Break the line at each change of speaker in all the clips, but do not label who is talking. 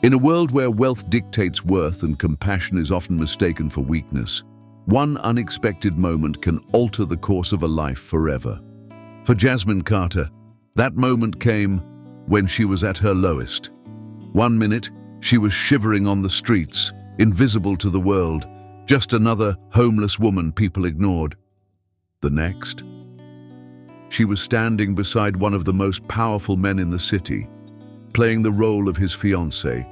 In a world where wealth dictates worth and compassion is often mistaken for weakness, one unexpected moment can alter the course of a life forever. For Jasmine Carter, that moment came when she was at her lowest. One minute, she was shivering on the streets, invisible to the world, just another homeless woman people ignored. The next, she was standing beside one of the most powerful men in the city, playing the role of his fiancée,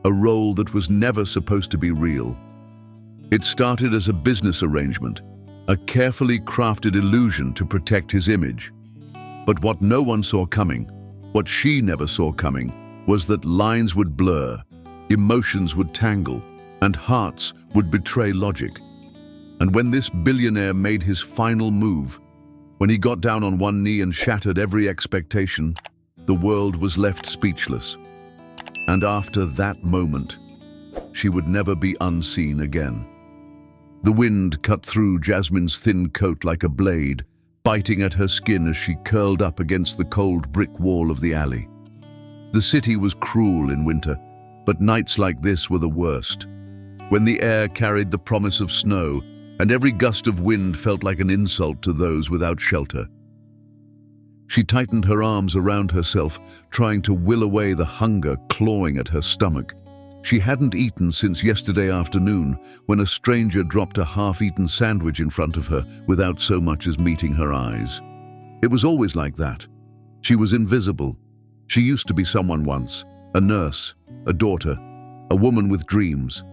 a role that was never supposed to be real. It started as a business arrangement, a carefully crafted illusion to protect his image. But what no one saw coming, what she never saw coming, was that lines would blur, emotions would tangle, and hearts would betray logic. And when this billionaire made his final move, when he got down on one knee and shattered every expectation, the world was left speechless. And after that moment, she would never be unseen again. The wind cut through Jasmine's thin coat like a blade, biting at her skin as she curled up against the cold brick wall of the alley. The city was cruel in winter, but nights like this were the worst, when the air carried the promise of snow and every gust of wind felt like an insult to those without shelter. She tightened her arms around herself, trying to will away the hunger clawing at her stomach. She hadn't eaten since yesterday afternoon, when a stranger dropped a half-eaten sandwich in front of her without so much as meeting her eyes. It was always like that. She was invisible. She used to be someone once, a nurse, a daughter, a woman with dreams.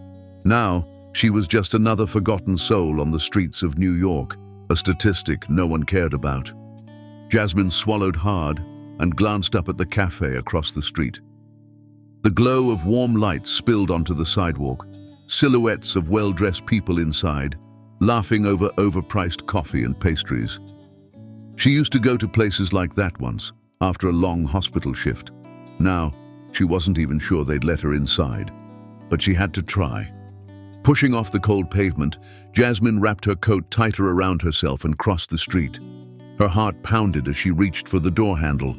Now, she was just another forgotten soul on the streets of New York, a statistic no one cared about. Jasmine swallowed hard and glanced up at the cafe across the street. The glow of warm lights spilled onto the sidewalk, silhouettes of well-dressed people inside, laughing over overpriced coffee and pastries. She used to go to places like that once, after a long hospital shift. Now, she wasn't even sure they'd let her inside, but she had to try. Pushing off the cold pavement, Jasmine wrapped her coat tighter around herself and crossed the street. Her heart pounded as she reached for the door handle.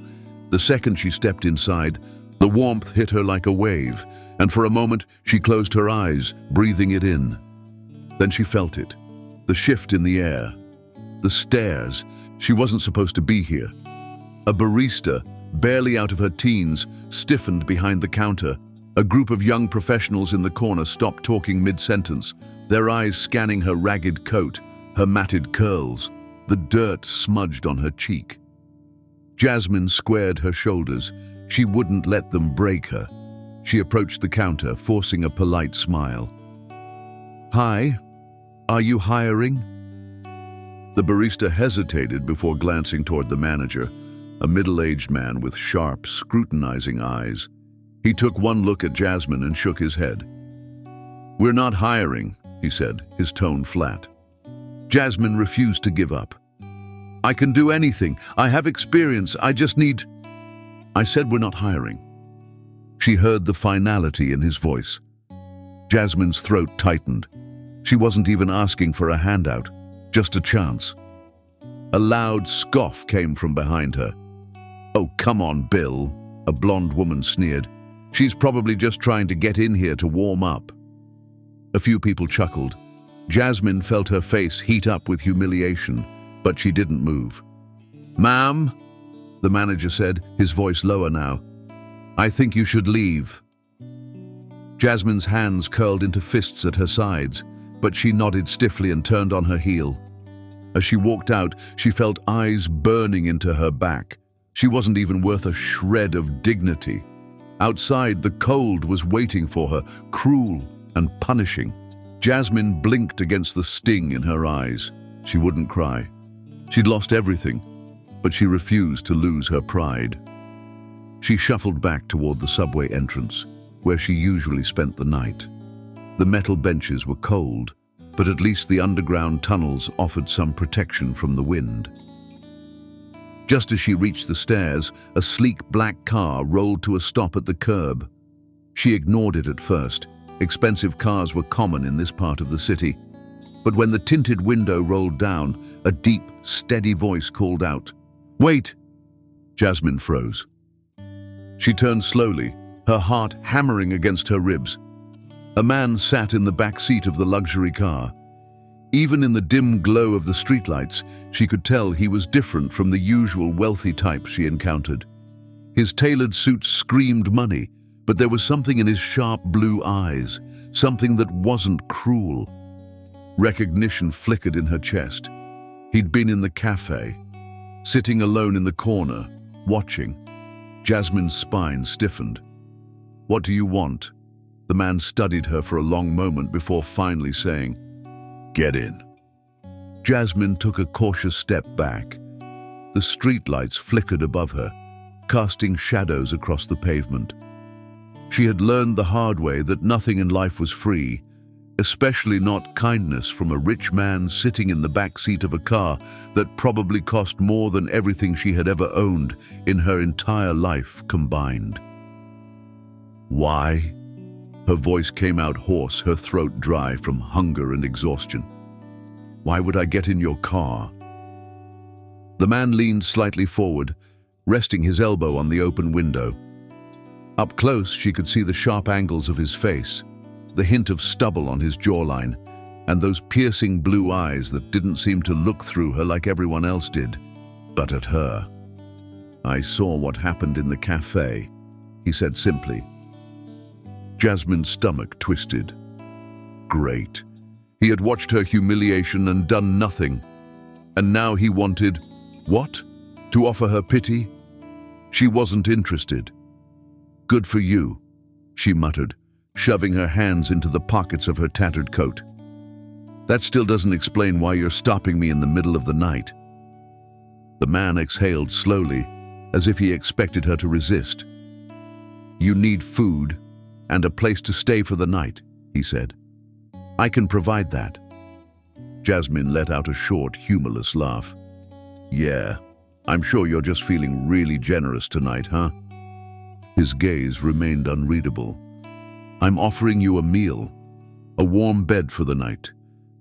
The second she stepped inside, the warmth hit her like a wave, and for a moment she closed her eyes, breathing it in. Then she felt it, the shift in the air, the stares. She wasn't supposed to be here. A barista, barely out of her teens, stiffened behind the counter. A group of young professionals in the corner stopped talking mid-sentence, their eyes scanning her ragged coat, her matted curls, the dirt smudged on her cheek. Jasmine squared her shoulders. She wouldn't let them break her. She approached the counter, forcing a polite smile. "Hi, are you hiring?" The barista hesitated before glancing toward the manager, a middle-aged man with sharp, scrutinizing eyes. He took one look at Jasmine and shook his head. "We're not hiring," he said, his tone flat. Jasmine refused to give up. "I can do anything. I have experience. I just need—" "I said we're not hiring." She heard the finality in his voice. Jasmine's throat tightened. She wasn't even asking for a handout, just a chance. A loud scoff came from behind her. "Oh, come on, Bill," a blonde woman sneered. "She's probably just trying to get in here to warm up." A few people chuckled. Jasmine felt her face heat up with humiliation, but she didn't move. "Ma'am," the manager said, his voice lower now, "I think you should leave." Jasmine's hands curled into fists at her sides, but she nodded stiffly and turned on her heel. As she walked out, she felt eyes burning into her back. She wasn't even worth a shred of dignity. Outside, the cold was waiting for her, cruel and punishing. Jasmine blinked against the sting in her eyes. She wouldn't cry. She'd lost everything, but she refused to lose her pride. She shuffled back toward the subway entrance, where she usually spent the night. The metal benches were cold, but at least the underground tunnels offered some protection from the wind. Just as she reached the stairs, a sleek black car rolled to a stop at the curb. She ignored it at first. Expensive cars were common in this part of the city. But when the tinted window rolled down, a deep, steady voice called out, "Wait!" Jasmine froze. She turned slowly, her heart hammering against her ribs. A man sat in the back seat of the luxury car. Even in the dim glow of the streetlights, she could tell he was different from the usual wealthy type she encountered. His tailored suit screamed money, but there was something in his sharp blue eyes, something that wasn't cruel. Recognition flickered in her chest. He'd been in the cafe, sitting alone in the corner, watching. Jasmine's spine stiffened. "What do you want?" The man studied her for a long moment before finally saying, "Get in." Jasmine took a cautious step back. The streetlights flickered above her, casting shadows across the pavement. She had learned the hard way that nothing in life was free, especially not kindness from a rich man sitting in the back seat of a car that probably cost more than everything she had ever owned in her entire life combined. "Why?" Her voice came out hoarse, her throat dry from hunger and exhaustion. "Why would I get in your car?" The man leaned slightly forward, resting his elbow on the open window. Up close, she could see the sharp angles of his face, the hint of stubble on his jawline, and those piercing blue eyes that didn't seem to look through her like everyone else did, but at her. "I saw what happened in the cafe," he said simply. Jasmine's stomach twisted. Great. He had watched her humiliation and done nothing. And now he wanted, what? To offer her pity? She wasn't interested. "Good for you," she muttered, shoving her hands into the pockets of her tattered coat. "That still doesn't explain why you're stopping me in the middle of the night." The man exhaled slowly, as if he expected her to resist. "You need food and a place to stay for the night," he said. "I can provide that." Jasmine let out a short, humorless laugh. "Yeah, I'm sure you're just feeling really generous tonight, huh?" His gaze remained unreadable. "I'm offering you a meal, a warm bed for the night,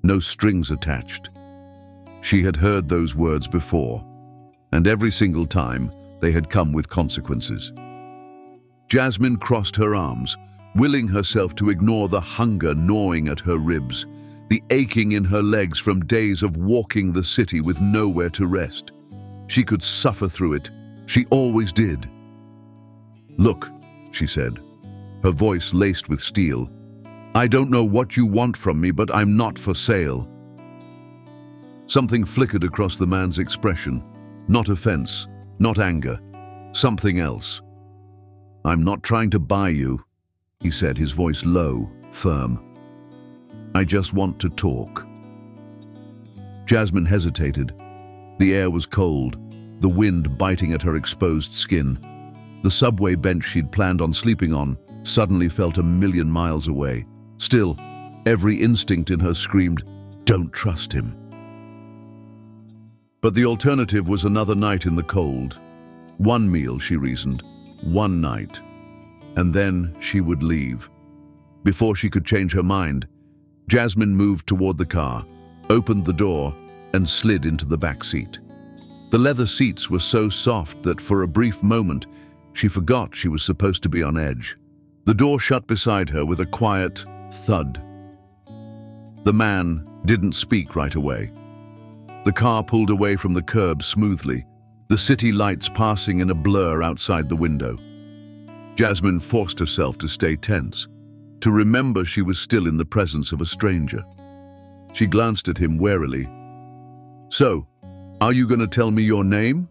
no strings attached." She had heard those words before, and every single time they had come with consequences. Jasmine crossed her arms, willing herself to ignore the hunger gnawing at her ribs, the aching in her legs from days of walking the city with nowhere to rest. She could suffer through it. She always did. "Look," she said, her voice laced with steel. "I don't know what you want from me, but I'm not for sale." Something flickered across the man's expression. Not offense, not anger, something else. "I'm not trying to buy you," he said, his voice low, firm. "I just want to talk." Jasmine hesitated. The air was cold, the wind biting at her exposed skin. The subway bench she'd planned on sleeping on suddenly felt a million miles away. Still, every instinct in her screamed, "Don't trust him." But the alternative was another night in the cold. One meal, she reasoned, one night. And then she would leave. Before she could change her mind, Jasmine moved toward the car, opened the door, and slid into the back seat. The leather seats were so soft that for a brief moment, she forgot she was supposed to be on edge. The door shut beside her with a quiet thud. The man didn't speak right away. The car pulled away from the curb smoothly, the city lights passing in a blur outside the window. Jasmine forced herself to stay tense, to remember she was still in the presence of a stranger. She glanced at him warily. "So, are you going to tell me your name?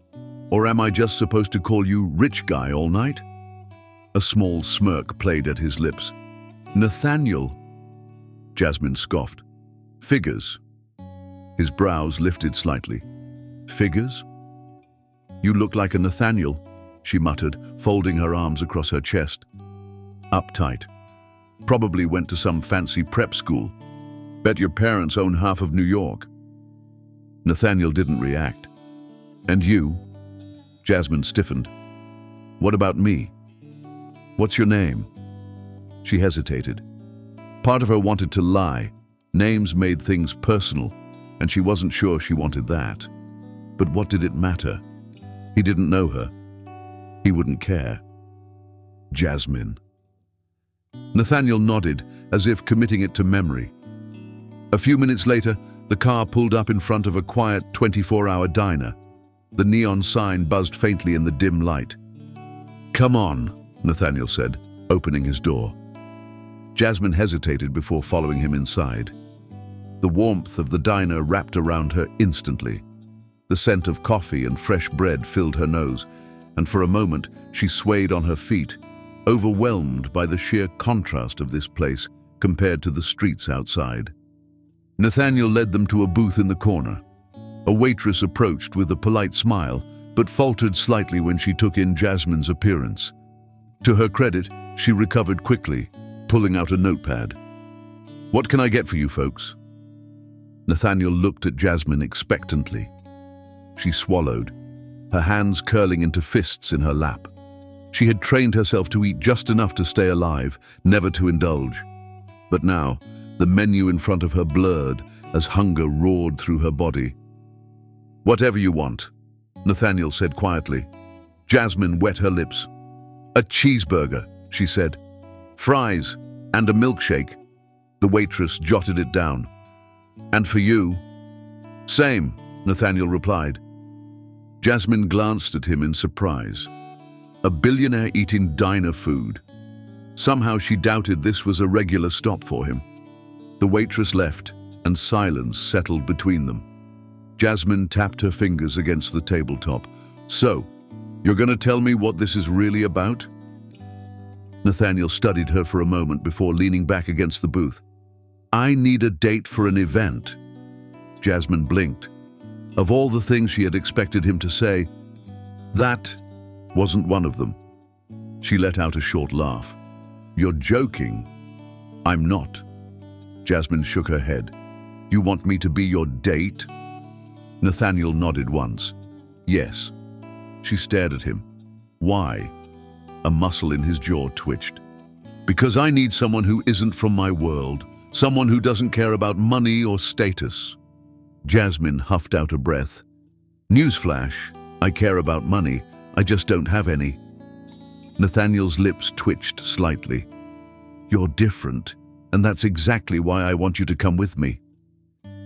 Or am I just supposed to call you rich guy all night?" A small smirk played at his lips. "Nathaniel," Jasmine scoffed. "Figures." His brows lifted slightly. "Figures? You look like a Nathaniel," she muttered, folding her arms across her chest. "Uptight. Probably went to some fancy prep school. Bet your parents own half of New York." Nathaniel didn't react. "And you?" Jasmine stiffened. "What about me? What's your name?" She hesitated. Part of her wanted to lie. Names made things personal, and she wasn't sure she wanted that. But what did it matter? He didn't know her. He wouldn't care. "Jasmine," Nathaniel nodded, as if committing it to memory. A few minutes later, the car pulled up in front of a quiet 24-hour diner. The neon sign buzzed faintly in the dim light. "Come on," Nathaniel said, opening his door. Jasmine hesitated before following him inside. The warmth of the diner wrapped around her instantly. The scent of coffee and fresh bread filled her nose, and for a moment she swayed on her feet, overwhelmed by the sheer contrast of this place compared to the streets outside. Nathaniel led them to a booth in the corner. A waitress approached with a polite smile, but faltered slightly when she took in Jasmine's appearance. To her credit, she recovered quickly, pulling out a notepad. "What can I get for you folks?" Nathaniel looked at Jasmine expectantly. She swallowed, her hands curling into fists in her lap. She had trained herself to eat just enough to stay alive, never to indulge. But now, the menu in front of her blurred as hunger roared through her body. "Whatever you want," Nathaniel said quietly. Jasmine wet her lips. "A cheeseburger," she said. "Fries and a milkshake." The waitress jotted it down. "And for you?" "Same," Nathaniel replied. Jasmine glanced at him in surprise. A billionaire eating diner food. Somehow she doubted this was a regular stop for him. The waitress left, and silence settled between them. Jasmine tapped her fingers against the tabletop. "So, you're going to tell me what this is really about?" Nathaniel studied her for a moment before leaning back against the booth. "I need a date for an event." Jasmine blinked. Of all the things she had expected him to say, that wasn't one of them. She let out a short laugh. "You're joking." "I'm not." Jasmine shook her head. "You want me to be your date?" Nathaniel nodded once. "Yes." She stared at him. "Why?" A muscle in his jaw twitched. "Because I need someone who isn't from my world, someone who doesn't care about money or status." Jasmine huffed out a breath. "Newsflash, I care about money, I just don't have any." Nathaniel's lips twitched slightly. "You're different, and that's exactly why I want you to come with me."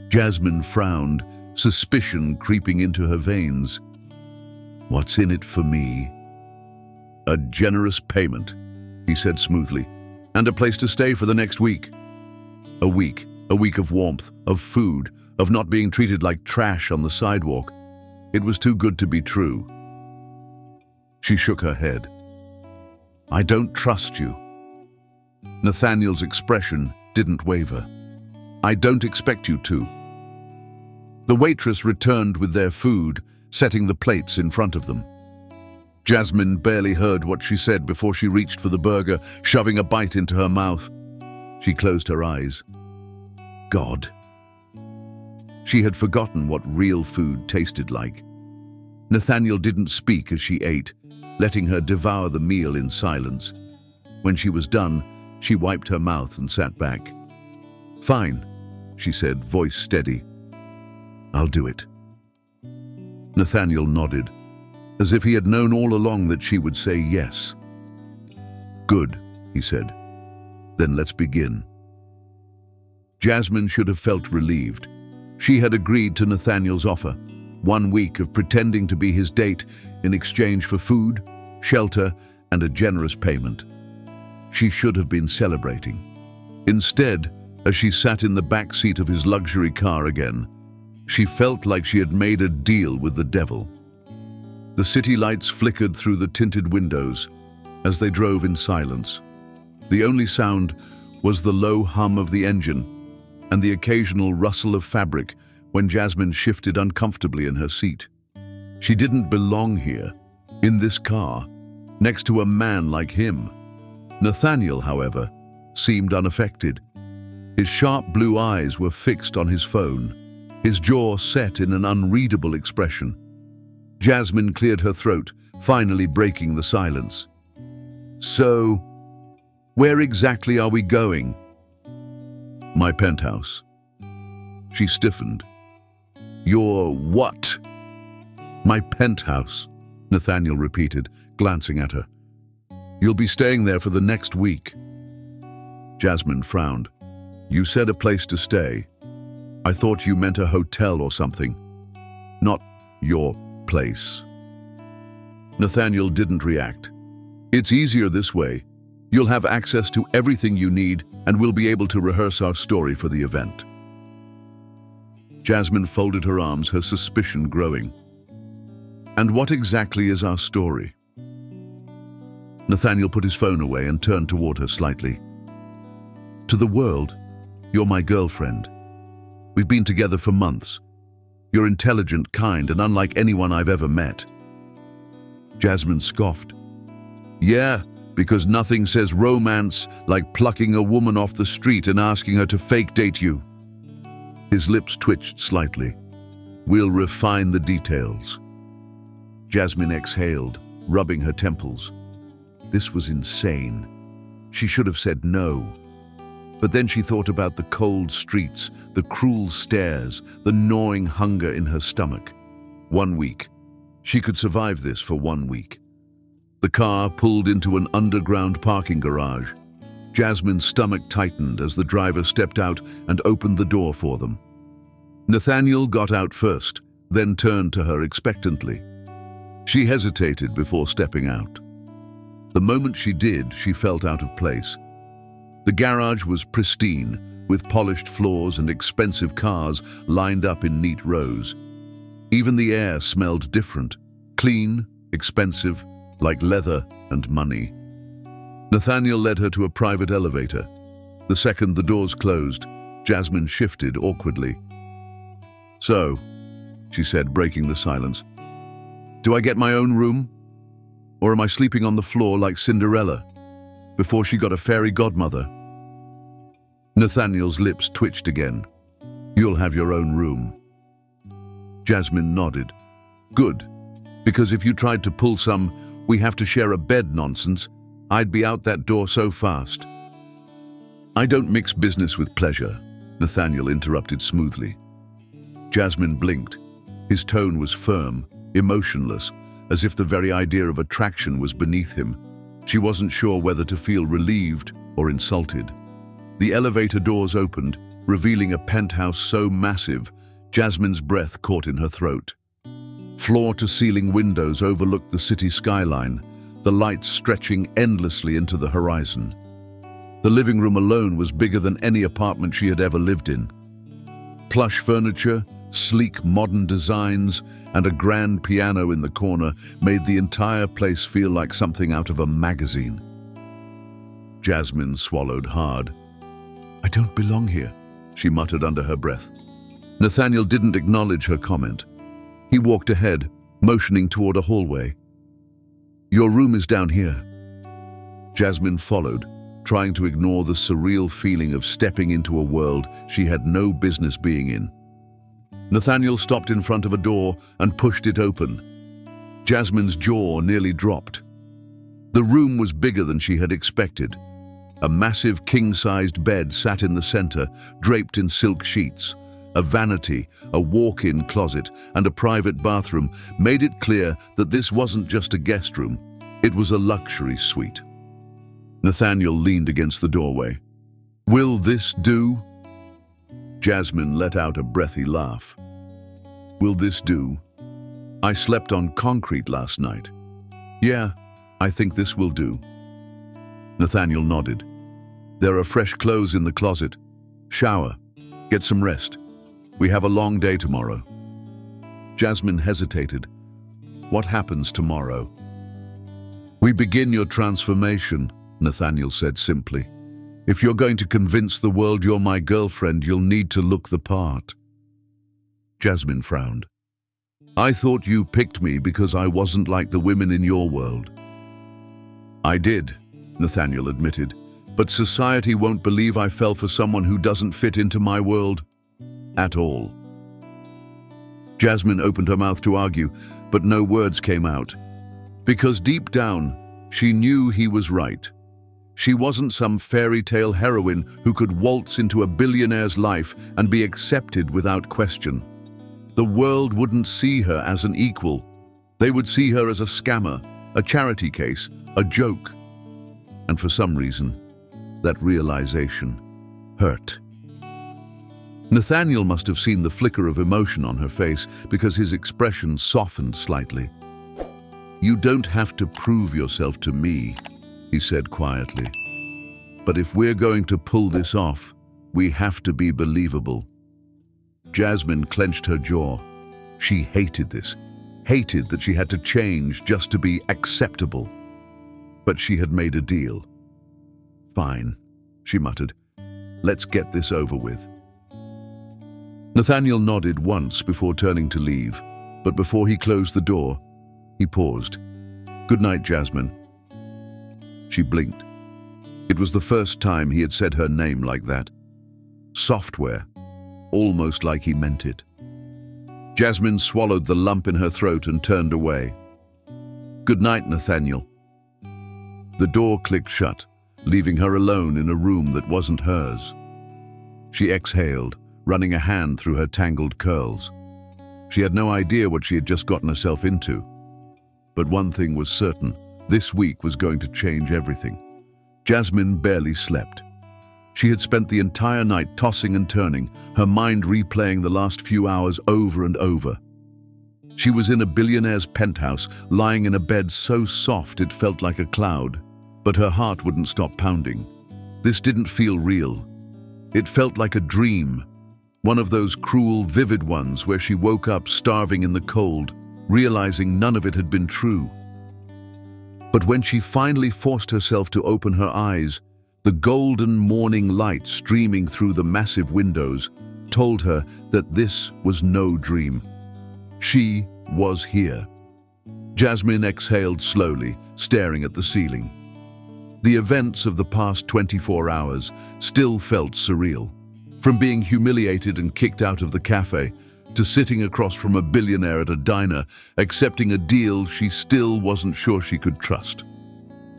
Jasmine frowned, suspicion creeping into her veins. "What's in it for me?" "A generous payment," he said smoothly, "and a place to stay for the next week." A week of warmth, of food, of not being treated like trash on the sidewalk. It was too good to be true. She shook her head. "I don't trust you." Nathaniel's expression didn't waver. "I don't expect you to." The waitress returned with their food, setting the plates in front of them. Jasmine barely heard what she said before she reached for the burger, shoving a bite into her mouth. She closed her eyes. God. She had forgotten what real food tasted like. Nathaniel didn't speak as she ate, letting her devour the meal in silence. When she was done, she wiped her mouth and sat back. "Fine," she said, voice steady. "I'll do it." Nathaniel nodded, as if he had known all along that she would say yes. "Good," he said. "Then let's begin." Jasmine should have felt relieved. She had agreed to Nathaniel's offer, 1 week of pretending to be his date in exchange for food, shelter, and a generous payment. She should have been celebrating. Instead, as she sat in the back seat of his luxury car again, she felt like she had made a deal with the devil. The city lights flickered through the tinted windows as they drove in silence. The only sound was the low hum of the engine and the occasional rustle of fabric when Jasmine shifted uncomfortably in her seat. She didn't belong here, in this car, next to a man like him. Nathaniel, however, seemed unaffected. His sharp blue eyes were fixed on his phone, his jaw set in an unreadable expression. Jasmine cleared her throat, finally breaking the silence. "So, where exactly are we going?" "My penthouse." She stiffened. "Your what?" "My penthouse," Nathaniel repeated, glancing at her. "You'll be staying there for the next week." Jasmine frowned. You said a place to stay. I thought you meant a hotel or something. Not your place. Nathaniel didn't react. It's easier this way. You'll have access to everything you need, and we'll be able to rehearse our story for the event. Jasmine folded her arms, her suspicion growing. And what exactly is our story? Nathaniel put his phone away and turned toward her slightly. To the world, you're my girlfriend. We've been together for months. You're intelligent, kind, and unlike anyone I've ever met. Jasmine scoffed. Yeah, because nothing says romance like plucking a woman off the street and asking her to fake date you. His lips twitched slightly. We'll refine the details. Jasmine exhaled, rubbing her temples. This was insane. She should have said no. But then she thought about the cold streets, the cruel stares, the gnawing hunger in her stomach. 1 week. She could survive this for 1 week. The car pulled into an underground parking garage. Jasmine's stomach tightened as the driver stepped out and opened the door for them. Nathaniel got out first, then turned to her expectantly. She hesitated before stepping out. The moment she did, she felt out of place. The garage was pristine, with polished floors and expensive cars lined up in neat rows. Even the air smelled different, clean, expensive, like leather and money. Nathaniel led her to a private elevator. The second the doors closed, Jasmine shifted awkwardly. So, she said, breaking the silence, do I get my own room? Or am I sleeping on the floor like Cinderella, before she got a fairy godmother? Nathaniel's lips twitched again. You'll have your own room. Jasmine nodded. Good, because if you tried to pull some "we have to share a bed" nonsense, I'd be out that door so fast. I don't mix business with pleasure, Nathaniel interrupted smoothly. Jasmine blinked. His tone was firm, emotionless, as if the very idea of attraction was beneath him. She wasn't sure whether to feel relieved or insulted. The elevator doors opened, revealing a penthouse so massive, Jasmine's breath caught in her throat. Floor-to-ceiling windows overlooked the city skyline, the lights stretching endlessly into the horizon. The living room alone was bigger than any apartment she had ever lived in. Plush furniture, sleek modern designs, and a grand piano in the corner made the entire place feel like something out of a magazine. Jasmine swallowed hard. I don't belong here, she muttered under her breath. Nathaniel didn't acknowledge her comment. He walked ahead, motioning toward a hallway. Your room is down here. Jasmine followed, trying to ignore the surreal feeling of stepping into a world she had no business being in. Nathaniel stopped in front of a door and pushed it open. Jasmine's jaw nearly dropped. The room was bigger than she had expected. A massive king-sized bed sat in the center, draped in silk sheets. A vanity, a walk-in closet, and a private bathroom made it clear that this wasn't just a guest room. It was a luxury suite. Nathaniel leaned against the doorway. Will this do? Jasmine let out a breathy laugh. Will this do? I slept on concrete last night. Yeah, I think this will do. Nathaniel nodded. There are fresh clothes in the closet. Shower. Get some rest. We have a long day tomorrow. Jasmine hesitated. What happens tomorrow? We begin your transformation, Nathaniel said simply. If you're going to convince the world you're my girlfriend, you'll need to look the part. Jasmine frowned. I thought you picked me because I wasn't like the women in your world. I did, Nathaniel admitted, but society won't believe I fell for someone who doesn't fit into my world at all. Jasmine opened her mouth to argue, but no words came out. Because deep down, she knew he was right. She wasn't some fairy tale heroine who could waltz into a billionaire's life and be accepted without question. The world wouldn't see her as an equal. They would see her as a scammer, a charity case, a joke. And for some reason, That realization hurt. Nathaniel must have seen the flicker of emotion on her face because his expression softened slightly. "You don't have to prove yourself to me," he said quietly. "But if we're going to pull this off, we have to be believable." Jasmine clenched her jaw. She hated this, hated that she had to change just to be acceptable. But she had made a deal. "Fine," she muttered. "Let's get this over with." Nathaniel nodded once before turning to leave, but before he closed the door, he paused. "Good night, Jasmine." She blinked. It was the first time he had said her name like that. Software, almost like he meant it. Jasmine swallowed the lump in her throat and turned away. "Good night, Nathaniel." The door clicked shut, leaving her alone in a room that wasn't hers. She exhaled, running a hand through her tangled curls. She had no idea what she had just gotten herself into. But one thing was certain, this week was going to change everything. Jasmine barely slept. She had spent the entire night tossing and turning, her mind replaying the last few hours over and over. She was in a billionaire's penthouse, lying in a bed so soft it felt like a cloud, but her heart wouldn't stop pounding. This didn't feel real. It felt like a dream, one of those cruel, vivid ones where she woke up starving in the cold, realizing none of it had been true. But when she finally forced herself to open her eyes, the golden morning light streaming through the massive windows told her that this was no dream. She was here. Jasmine exhaled slowly, staring at the ceiling. The events of the past 24 hours still felt surreal. From being humiliated and kicked out of the cafe, to sitting across from a billionaire at a diner, accepting a deal she still wasn't sure she could trust.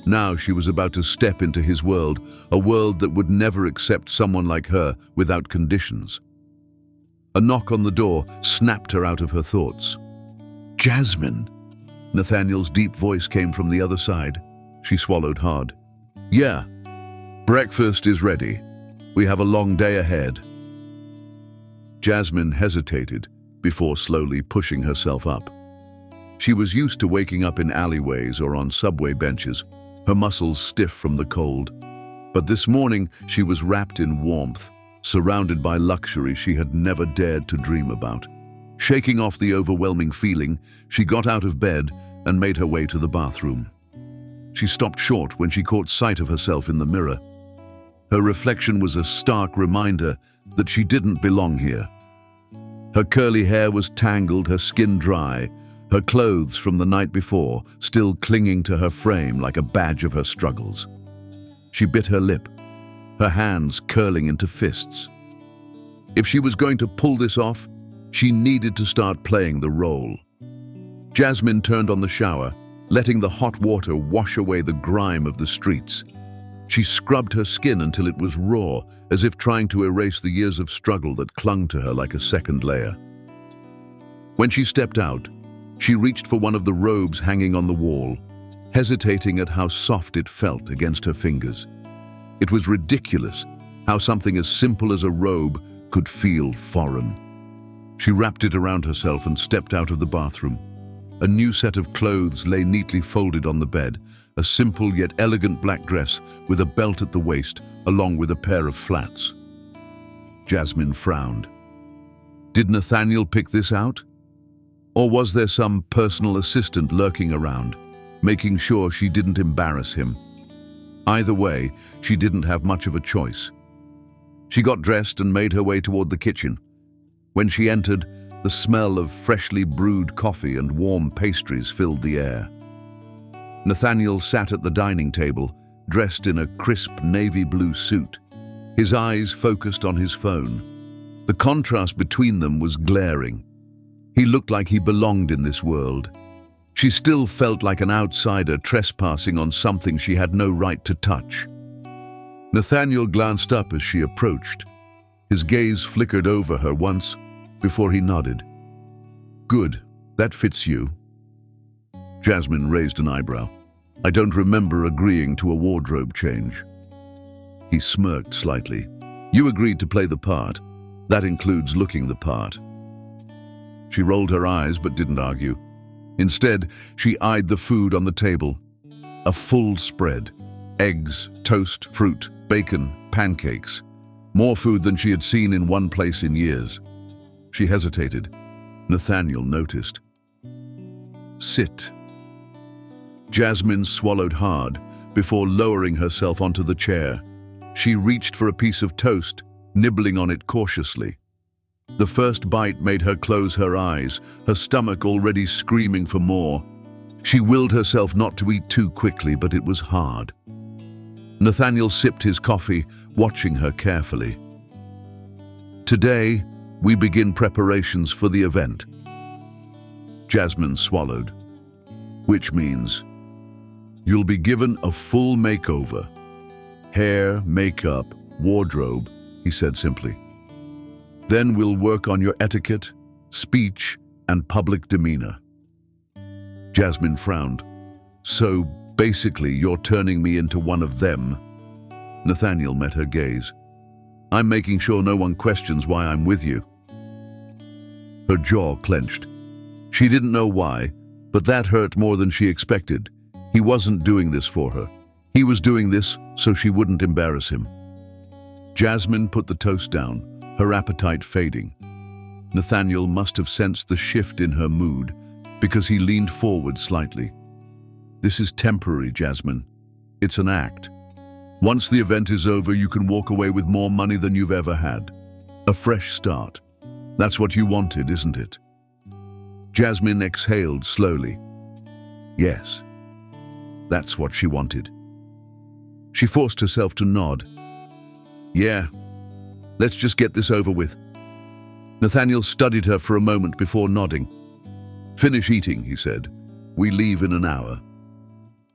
Now she was about to step into his world, a world that would never accept someone like her without conditions. A knock on the door snapped her out of her thoughts. "Jasmine!" Nathaniel's deep voice came from the other side. She swallowed hard. "Yeah, breakfast is ready. We have a long day ahead." Jasmine hesitated before slowly pushing herself up. She was used to waking up in alleyways or on subway benches, her muscles stiff from the cold. But this morning she was wrapped in warmth, surrounded by luxury she had never dared to dream about. Shaking off the overwhelming feeling, she got out of bed and made her way to the bathroom. She stopped short when she caught sight of herself in the mirror. Her reflection was a stark reminder that she didn't belong here. Her curly hair was tangled, her skin dry, her clothes from the night before still clinging to her frame like a badge of her struggles. She bit her lip, her hands curling into fists. If she was going to pull this off, she needed to start playing the role. Jasmine turned on the shower, letting the hot water wash away the grime of the streets. She scrubbed her skin until it was raw, as if trying to erase the years of struggle that clung to her like a second layer. When she stepped out, she reached for one of the robes hanging on the wall, hesitating at how soft it felt against her fingers. It was ridiculous how something as simple as a robe could feel foreign. She wrapped it around herself and stepped out of the bathroom. A new set of clothes lay neatly folded on the bed, a simple yet elegant black dress with a belt at the waist, along with a pair of flats. Jasmine frowned. Did Nathaniel pick this out? Or was there some personal assistant lurking around, making sure she didn't embarrass him? Either way, she didn't have much of a choice. She got dressed and made her way toward the kitchen. When she entered, the smell of freshly brewed coffee and warm pastries filled the air. Nathaniel sat at the dining table, dressed in a crisp navy blue suit, his eyes focused on his phone. The contrast between them was glaring. He looked like he belonged in this world. She still felt like an outsider trespassing on something she had no right to touch. Nathaniel glanced up as she approached. His gaze flickered over her once before he nodded. "Good, that fits you." Jasmine raised an eyebrow. "I don't remember agreeing to a wardrobe change." He smirked slightly. You agreed to play the part. That includes looking the part. She rolled her eyes but didn't argue. Instead, she eyed the food on the table. A full spread. Eggs, toast, fruit, bacon, pancakes. More food than she had seen in one place in years. She hesitated. Nathaniel noticed. Sit. Jasmine swallowed hard before lowering herself onto the chair. She reached for a piece of toast, nibbling on it cautiously. The first bite made her close her eyes, her stomach already screaming for more. She willed herself not to eat too quickly, but it was hard. Nathaniel sipped his coffee, watching her carefully. Today, we begin preparations for the event. Jasmine swallowed. Which means, you'll be given a full makeover. Hair, makeup, wardrobe, he said simply. Then we'll work on your etiquette, speech, and public demeanor. Jasmine frowned. So, basically, you're turning me into one of them. Nathaniel met her gaze. I'm making sure no one questions why I'm with you. Her jaw clenched. She didn't know why, but that hurt more than she expected. He wasn't doing this for her. He was doing this so she wouldn't embarrass him. Jasmine put the toast down, her appetite fading. Nathaniel must have sensed the shift in her mood because he leaned forward slightly. This is temporary, Jasmine. It's an act. Once the event is over, you can walk away with more money than you've ever had. A fresh start. That's what you wanted, isn't it? Jasmine exhaled slowly. Yes, that's what she wanted. She forced herself to nod. Yeah, let's just get this over with. Nathaniel studied her for a moment before nodding. Finish eating, he said. We leave in an hour.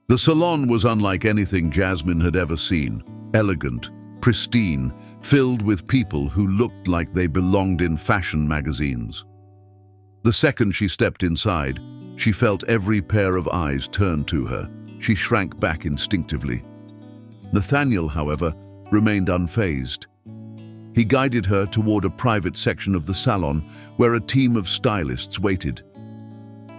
The salon was unlike anything Jasmine had ever seen. Elegant, pristine, filled with people who looked like they belonged in fashion magazines. The second she stepped inside, she felt every pair of eyes turn to her. She shrank back instinctively. Nathaniel, however, remained unfazed. He guided her toward a private section of the salon where a team of stylists waited.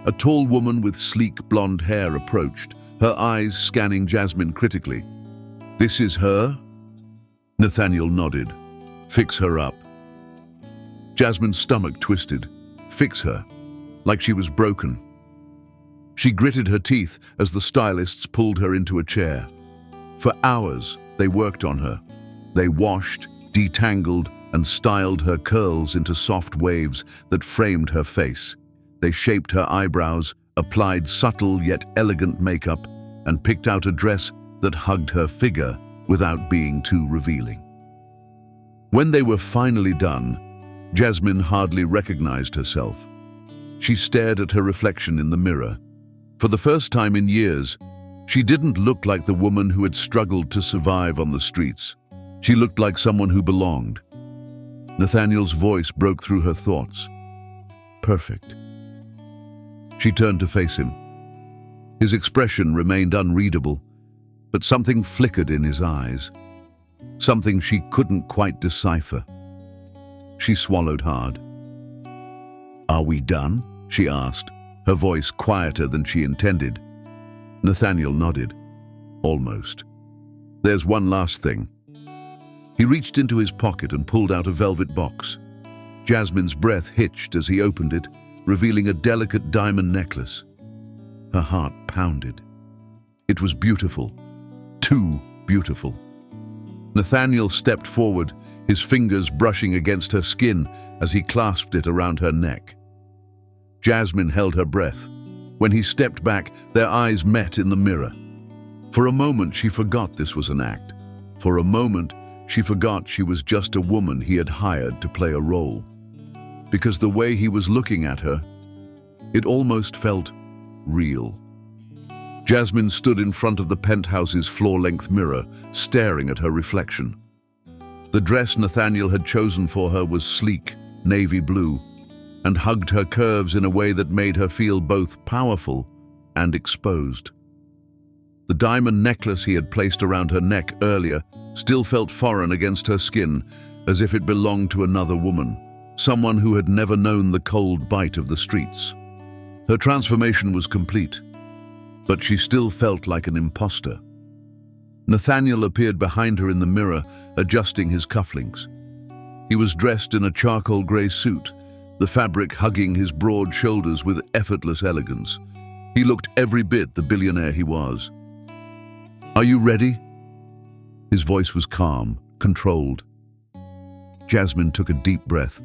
A tall woman with sleek blonde hair approached, her eyes scanning Jasmine critically. This is her? Nathaniel nodded. Fix her up. Jasmine's stomach twisted. Fix her, like she was broken. She gritted her teeth as the stylists pulled her into a chair. For hours, they worked on her. They washed, detangled, and styled her curls into soft waves that framed her face. They shaped her eyebrows, applied subtle yet elegant makeup, and picked out a dress that hugged her figure without being too revealing. When they were finally done, Jasmine hardly recognized herself. She stared at her reflection in the mirror. For the first time in years, she didn't look like the woman who had struggled to survive on the streets. She looked like someone who belonged. Nathaniel's voice broke through her thoughts. Perfect. She turned to face him. His expression remained unreadable, but something flickered in his eyes. Something she couldn't quite decipher. She swallowed hard. Are we done? She asked, her voice quieter than she intended. Nathaniel nodded. Almost. There's one last thing. He reached into his pocket and pulled out a velvet box. Jasmine's breath hitched as he opened it, revealing a delicate diamond necklace. Her heart pounded. It was beautiful. Too beautiful. Nathaniel stepped forward, his fingers brushing against her skin as he clasped it around her neck. Jasmine held her breath. When he stepped back, their eyes met in the mirror. For a moment, she forgot this was an act. For a moment, she forgot she was just a woman he had hired to play a role. Because the way he was looking at her, it almost felt real. Jasmine stood in front of the penthouse's floor-length mirror, staring at her reflection. The dress Nathaniel had chosen for her was sleek, navy blue, and hugged her curves in a way that made her feel both powerful and exposed. The diamond necklace he had placed around her neck earlier still felt foreign against her skin, as if it belonged to another woman, someone who had never known the cold bite of the streets. Her transformation was complete, but she still felt like an imposter. Nathaniel appeared behind her in the mirror, adjusting his cufflinks. He was dressed in a charcoal grey suit, the fabric hugging his broad shoulders with effortless elegance. He looked every bit the billionaire he was. "Are you ready?" His voice was calm, controlled. Jasmine took a deep breath.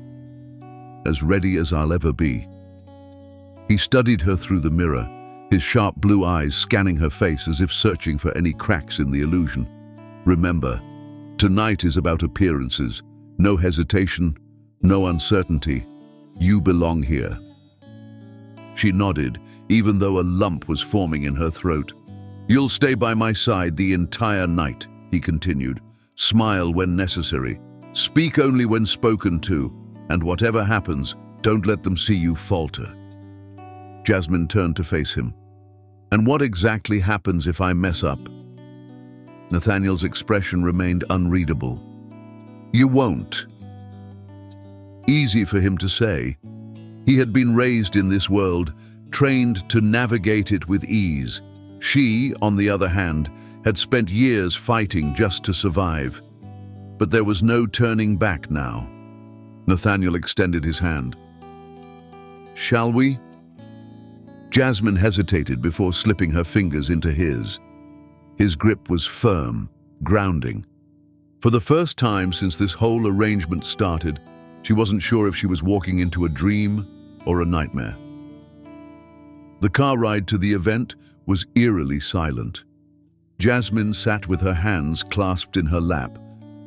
"As ready as I'll ever be." He studied her through the mirror, his sharp blue eyes scanning her face as if searching for any cracks in the illusion. "Remember, tonight is about appearances. No hesitation, no uncertainty. You belong here." She nodded, even though a lump was forming in her throat. "You'll stay by my side the entire night," he continued. "Smile when necessary. Speak only when spoken to, and whatever happens, don't let them see you falter." Jasmine turned to face him. "And what exactly happens if I mess up?" Nathaniel's expression remained unreadable. "You won't." Easy for him to say. He had been raised in this world, trained to navigate it with ease. She, on the other hand, had spent years fighting just to survive. But there was no turning back now. Nathaniel extended his hand. "Shall we?" Jasmine hesitated before slipping her fingers into his. His grip was firm, grounding. For the first time since this whole arrangement started, she wasn't sure if she was walking into a dream or a nightmare. The car ride to the event was eerily silent. Jasmine sat with her hands clasped in her lap,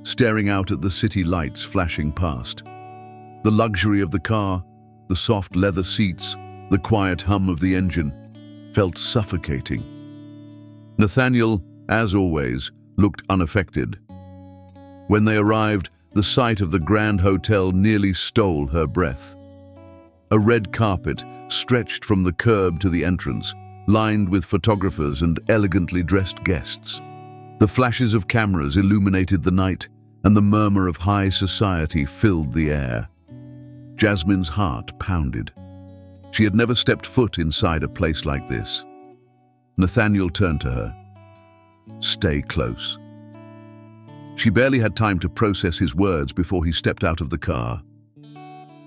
staring out at the city lights flashing past. The luxury of the car, the soft leather seats, the quiet hum of the engine, felt suffocating. Nathaniel, as always, looked unaffected. When they arrived, the sight of the Grand Hotel nearly stole her breath. A red carpet stretched from the curb to the entrance, lined with photographers and elegantly dressed guests. The flashes of cameras illuminated the night, and the murmur of high society filled the air. Jasmine's heart pounded. She had never stepped foot inside a place like this. Nathaniel turned to her. "Stay close." She barely had time to process his words before he stepped out of the car.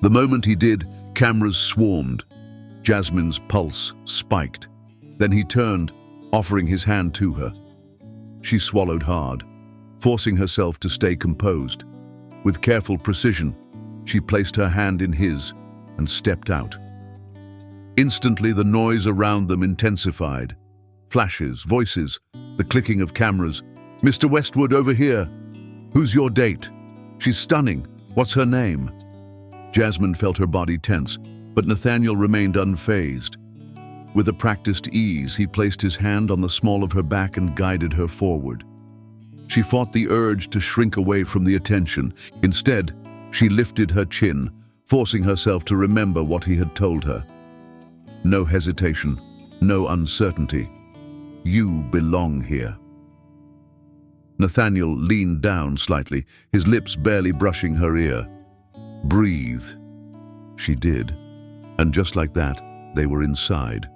The moment he did, cameras swarmed. Jasmine's pulse spiked. Then he turned, offering his hand to her. She swallowed hard, forcing herself to stay composed. With careful precision, she placed her hand in his and stepped out. Instantly, the noise around them intensified. Flashes, voices, the clicking of cameras. "Mr. Westwood, over here. Who's your date? She's stunning. What's her name?" Jasmine felt her body tense, but Nathaniel remained unfazed. With a practiced ease, he placed his hand on the small of her back and guided her forward. She fought the urge to shrink away from the attention. Instead, she lifted her chin, forcing herself to remember what he had told her. No hesitation, no uncertainty. You belong here. Nathaniel leaned down slightly, his lips barely brushing her ear. "Breathe." She did, and just like that, they were inside.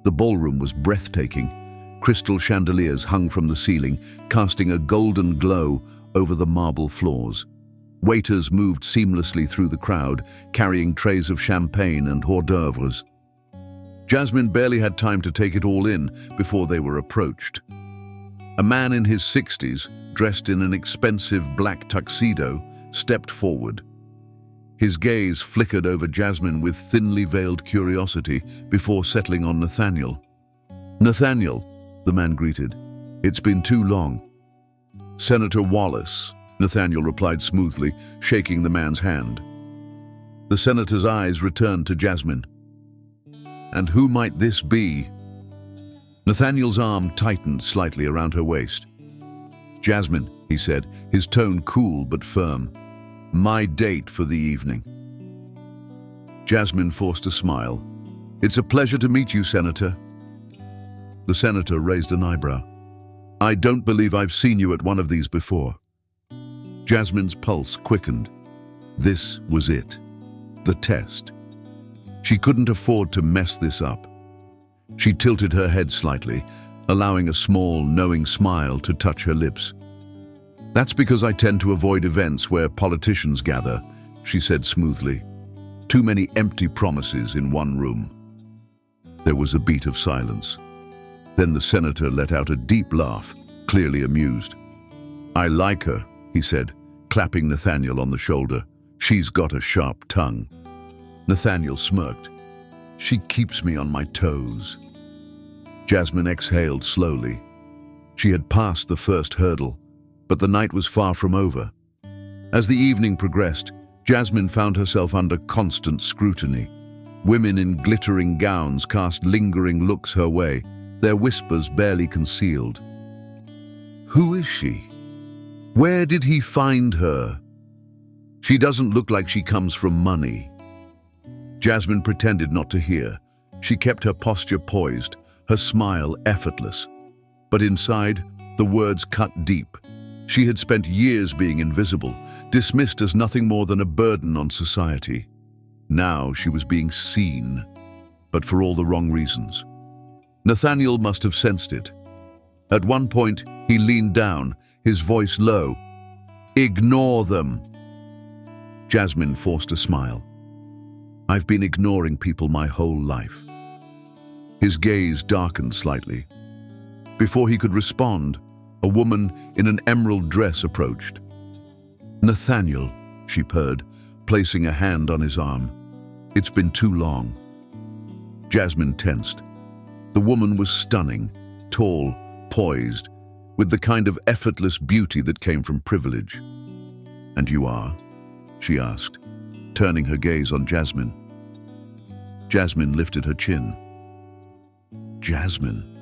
The ballroom was breathtaking. Crystal chandeliers hung from the ceiling, casting a golden glow over the marble floors. Waiters moved seamlessly through the crowd, carrying trays of champagne and hors d'oeuvres. Jasmine barely had time to take it all in before they were approached. A man in his 60s, dressed in an expensive black tuxedo, stepped forward. His gaze flickered over Jasmine with thinly veiled curiosity before settling on Nathaniel. "Nathaniel," the man greeted. "It's been too long." "Senator Wallace," Nathaniel replied smoothly, shaking the man's hand. The senator's eyes returned to Jasmine. "And who might this be?" Nathaniel's arm tightened slightly around her waist. "Jasmine," he said, his tone cool but firm. "My date for the evening." Jasmine forced a smile. "It's a pleasure to meet you, Senator." The senator raised an eyebrow. I don't believe I've seen you at one of these before. Jasmine's pulse quickened. This was it. The test. She couldn't afford to mess this up. She tilted her head slightly, allowing a small, knowing smile to touch her lips. That's because I tend to avoid events where politicians gather, she said smoothly. Too many empty promises in one room. There was a beat of silence. Then the senator let out a deep laugh, clearly amused. I like her, he said, clapping Nathaniel on the shoulder. She's got a sharp tongue. Nathaniel smirked. She keeps me on my toes. Jasmine exhaled slowly. She had passed the first hurdle, but the night was far from over. As the evening progressed, Jasmine found herself under constant scrutiny. Women in glittering gowns cast lingering looks her way, their whispers barely concealed. Who is she? Where did he find her? She doesn't look like she comes from money. Jasmine pretended not to hear. She kept her posture poised, her smile effortless. But inside, the words cut deep. She had spent years being invisible, dismissed as nothing more than a burden on society. Now she was being seen, but for all the wrong reasons. Nathaniel must have sensed it. At one point, he leaned down, his voice low. Ignore them. Jasmine forced a smile. I've been ignoring people my whole life. His gaze darkened slightly. Before he could respond, a woman in an emerald dress approached. Nathaniel, she purred, placing a hand on his arm. It's been too long. Jasmine tensed. The woman was stunning, tall, poised, with the kind of effortless beauty that came from privilege. And you are? She asked, turning her gaze on Jasmine. Jasmine lifted her chin. Jasmine.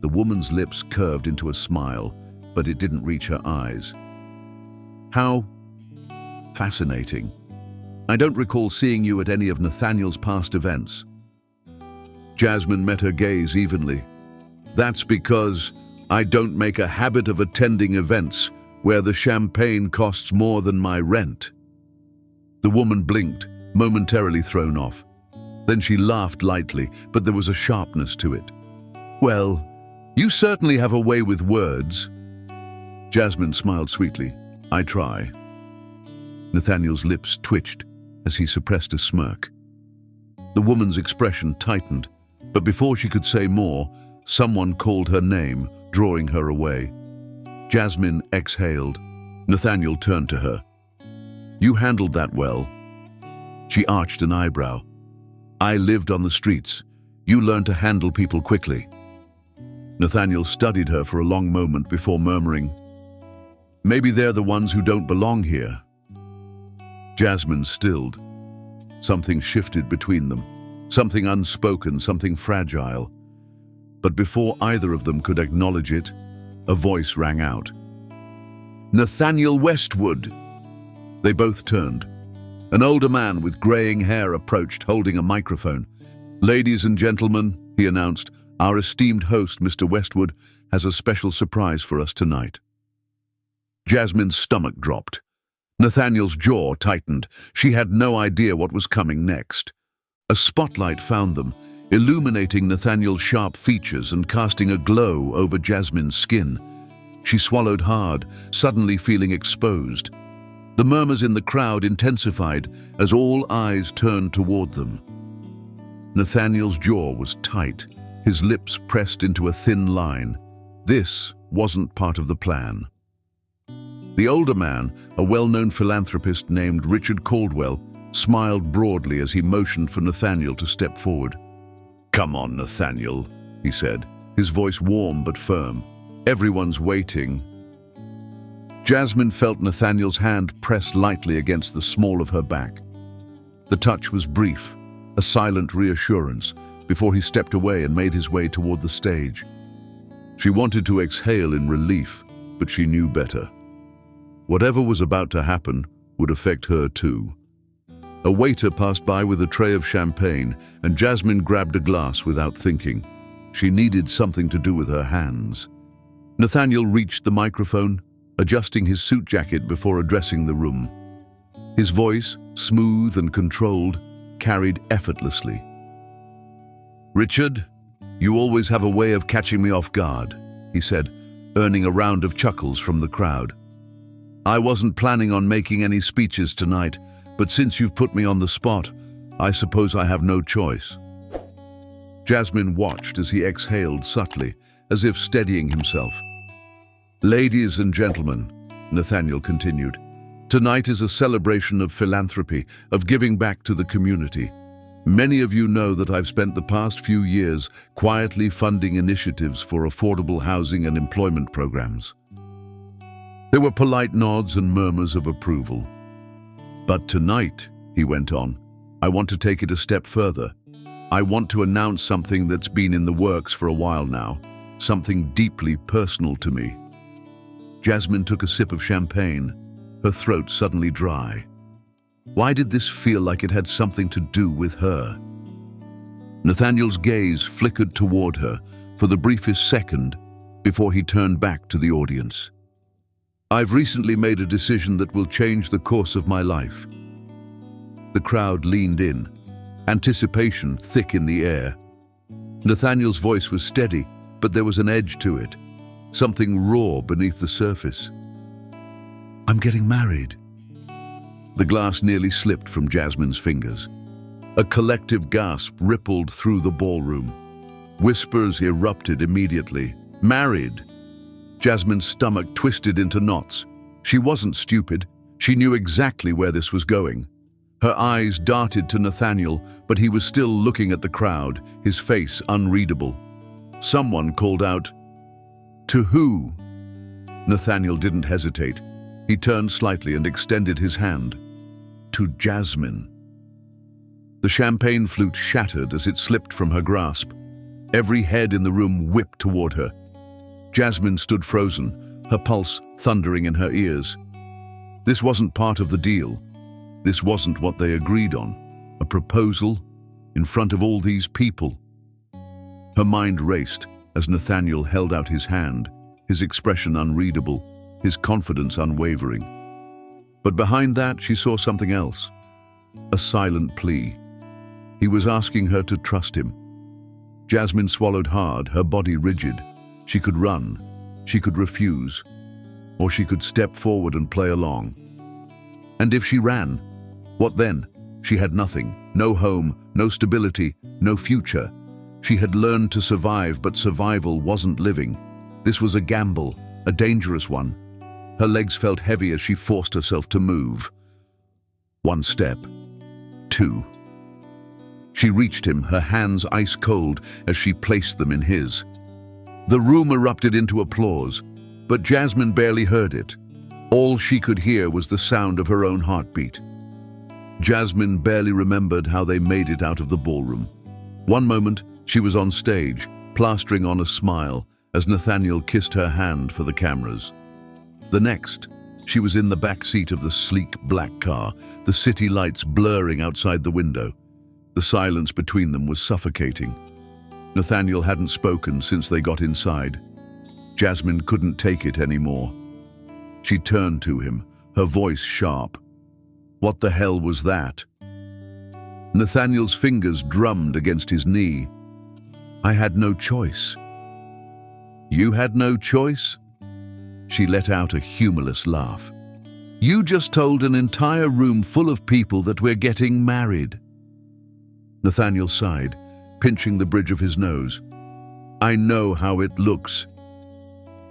The woman's lips curved into a smile, but it didn't reach her eyes. How fascinating. I don't recall seeing you at any of Nathaniel's past events. Jasmine met her gaze evenly. That's because I don't make a habit of attending events where the champagne costs more than my rent. The woman blinked, momentarily thrown off. Then she laughed lightly, but there was a sharpness to it. Well, you certainly have a way with words. Jasmine smiled sweetly. I try. Nathaniel's lips twitched as he suppressed a smirk. The woman's expression tightened, but before she could say more, someone called her name, drawing her away. Jasmine exhaled. Nathaniel turned to her. You handled that well. She arched an eyebrow. I lived on the streets. You learned to handle people quickly. Nathaniel studied her for a long moment before murmuring, maybe they're the ones who don't belong here. Jasmine stilled. Something shifted between them. Something unspoken, something fragile. But before either of them could acknowledge it, a voice rang out. Nathaniel Westwood! They both turned. An older man with graying hair approached, holding a microphone. Ladies and gentlemen, he announced, our esteemed host, Mr. Westwood, has a special surprise for us tonight. Jasmine's stomach dropped. Nathaniel's jaw tightened. She had no idea what was coming next. A spotlight found them, illuminating Nathaniel's sharp features and casting a glow over Jasmine's skin. She swallowed hard, suddenly feeling exposed. The murmurs in the crowd intensified as all eyes turned toward them. Nathaniel's jaw was tight, his lips pressed into a thin line. This wasn't part of the plan. The older man, a well-known philanthropist named Richard Caldwell, smiled broadly as he motioned for Nathaniel to step forward. Come on, Nathaniel, he said, his voice warm but firm. Everyone's waiting. Jasmine felt Nathaniel's hand press lightly against the small of her back. The touch was brief, a silent reassurance, before he stepped away and made his way toward the stage. She wanted to exhale in relief, but she knew better. Whatever was about to happen would affect her too. A waiter passed by with a tray of champagne, and Jasmine grabbed a glass without thinking. She needed something to do with her hands. Nathaniel reached the microphone, adjusting his suit jacket before addressing the room. His voice, smooth and controlled, carried effortlessly. "Richard, you always have a way of catching me off guard," he said, earning a round of chuckles from the crowd. "I wasn't planning on making any speeches tonight, but since you've put me on the spot, I suppose I have no choice." Jasmine watched as he exhaled subtly, as if steadying himself. "Ladies and gentlemen," Nathaniel continued, "tonight is a celebration of philanthropy, of giving back to the community. Many of you know that I've spent the past few years quietly funding initiatives for affordable housing and employment programs." There were polite nods and murmurs of approval. "But tonight," he went on, "I want to take it a step further. I want to announce something that's been in the works for a while now, something deeply personal to me." Jasmine took a sip of champagne, her throat suddenly dry. Why did this feel like it had something to do with her? Nathaniel's gaze flickered toward her for the briefest second before he turned back to the audience. "I've recently made a decision that will change the course of my life." The crowd leaned in, anticipation thick in the air. Nathaniel's voice was steady, but there was an edge to it, something raw beneath the surface. "I'm getting married." The glass nearly slipped from Jasmine's fingers. A collective gasp rippled through the ballroom. Whispers erupted immediately. "Married?" Jasmine's stomach twisted into knots. She wasn't stupid. She knew exactly where this was going. Her eyes darted to Nathaniel, but he was still looking at the crowd, his face unreadable. Someone called out, "To who?" Nathaniel didn't hesitate. He turned slightly and extended his hand. "To Jasmine." The champagne flute shattered as it slipped from her grasp. Every head in the room whipped toward her. Jasmine stood frozen, her pulse thundering in her ears. This wasn't part of the deal. This wasn't what they agreed on. A proposal in front of all these people. Her mind raced as Nathaniel held out his hand, his expression unreadable, his confidence unwavering. But behind that, she saw something else. A silent plea. He was asking her to trust him. Jasmine swallowed hard, her body rigid. She could run, she could refuse, or she could step forward and play along. And if she ran, what then? She had nothing, no home, no stability, no future. She had learned to survive, but survival wasn't living. This was a gamble, a dangerous one. Her legs felt heavy as she forced herself to move. One step. Two. She reached him, her hands ice cold as she placed them in his. The room erupted into applause, but Jasmine barely heard it. All she could hear was the sound of her own heartbeat. Jasmine barely remembered how they made it out of the ballroom. One moment, she was on stage, plastering on a smile as Nathaniel kissed her hand for the cameras. The next, she was in the back seat of the sleek black car, the city lights blurring outside the window. The silence between them was suffocating. Nathaniel hadn't spoken since they got inside. Jasmine couldn't take it anymore. She turned to him, her voice sharp. What the hell was that? Nathaniel's fingers drummed against his knee. "I had no choice." "You had no choice?" She let out a humorless laugh. "You just told an entire room full of people that we're getting married." Nathaniel sighed, pinching the bridge of his nose. "I know how it looks."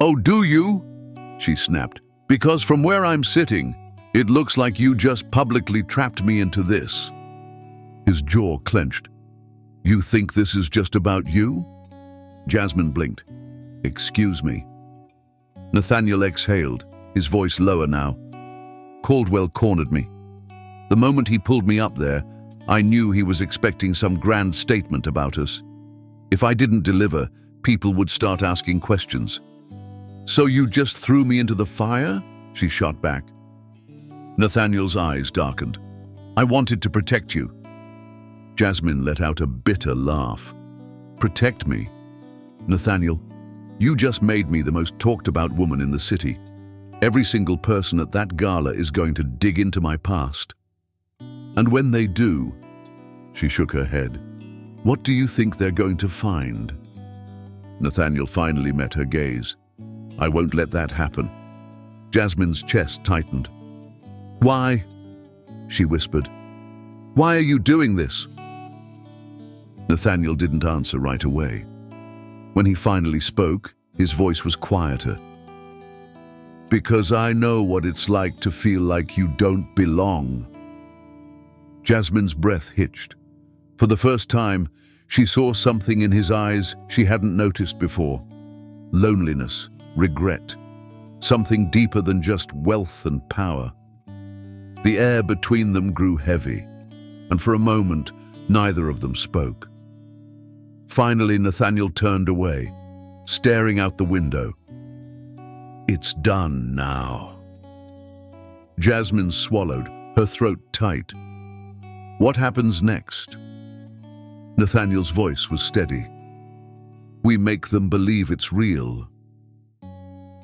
"Oh, do you?" she snapped. "Because from where I'm sitting, it looks like you just publicly trapped me into this." His jaw clenched. "You think this is just about you?" Jasmine blinked. "Excuse me." Nathaniel exhaled, his voice lower now. "Caldwell cornered me. The moment he pulled me up there, I knew he was expecting some grand statement about us. If I didn't deliver, people would start asking questions." "So you just threw me into the fire?" she shot back. Nathaniel's eyes darkened. "I wanted to protect you." Jasmine let out a bitter laugh. "Protect me?" "Nathaniel, You just made me the most talked about woman in the city. Every single person at that gala is going to dig into my past. And when they do, she shook her head, what do you think they're going to find? Nathaniel finally met her gaze. I won't let that happen. Jasmine's chest tightened. Why? She whispered. Why are you doing this? Nathaniel didn't answer right away. When he finally spoke, his voice was quieter. Because I know what it's like to feel like you don't belong. Jasmine's breath hitched. For the first time, she saw something in his eyes she hadn't noticed before. Loneliness, regret, something deeper than just wealth and power. The air between them grew heavy, and for a moment, neither of them spoke. Finally, Nathaniel turned away, staring out the window. It's done now. Jasmine swallowed, her throat tight. What happens next? Nathaniel's voice was steady. We make them believe it's real.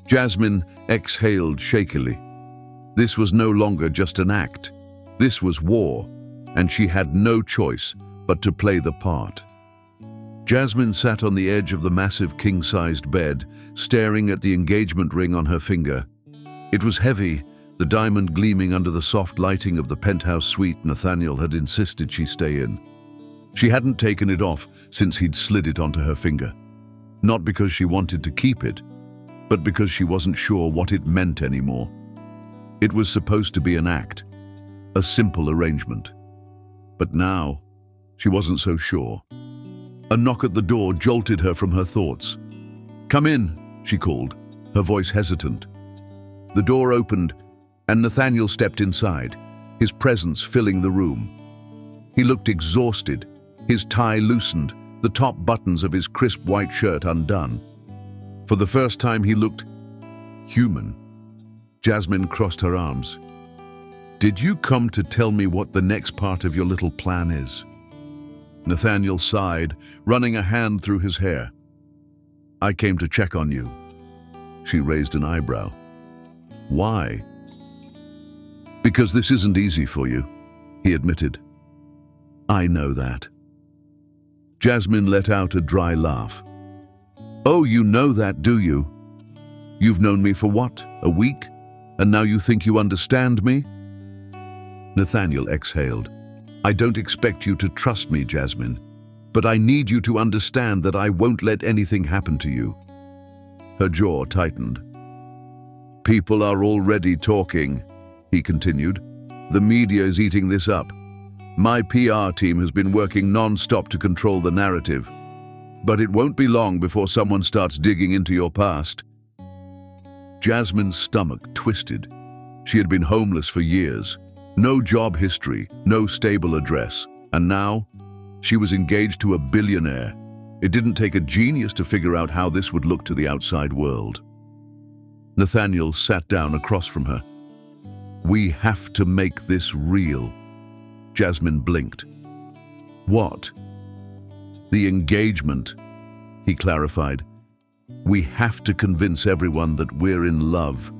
Jasmine exhaled shakily. This was no longer just an act. This was war, and she had no choice but to play the part. Jasmine sat on the edge of the massive king-sized bed, staring at the engagement ring on her finger. It was heavy, the diamond gleaming under the soft lighting of the penthouse suite Nathaniel had insisted she stay in. She hadn't taken it off since he'd slid it onto her finger. Not because she wanted to keep it, but because she wasn't sure what it meant anymore. It was supposed to be an act, a simple arrangement. But now, she wasn't so sure. A knock at the door jolted her from her thoughts. Come in, she called, her voice hesitant. The door opened, and Nathaniel stepped inside, his presence filling the room. He looked exhausted, his tie loosened, the top buttons of his crisp white shirt undone. For the first time, he looked human. Jasmine crossed her arms. Did you come to tell me what the next part of your little plan is? Nathaniel sighed, running a hand through his hair. I came to check on you. She raised an eyebrow. Why? Because this isn't easy for you, he admitted. I know that. Jasmine let out a dry laugh. Oh, you know that, do you? You've known me for what, a week? And now you think you understand me? Nathaniel exhaled. I don't expect you to trust me, Jasmine, but I need you to understand that I won't let anything happen to you. Her jaw tightened. People are already talking, he continued. The media is eating this up. My PR team has been working non-stop to control the narrative, but it won't be long before someone starts digging into your past. Jasmine's stomach twisted. She had been homeless for years. No job history, no stable address, and now she was engaged to a billionaire. It didn't take a genius to figure out how this would look to the outside world. Nathaniel sat down across from her. We have to make this real. Jasmine blinked. What? The engagement, he clarified. We have to convince everyone that we're in love.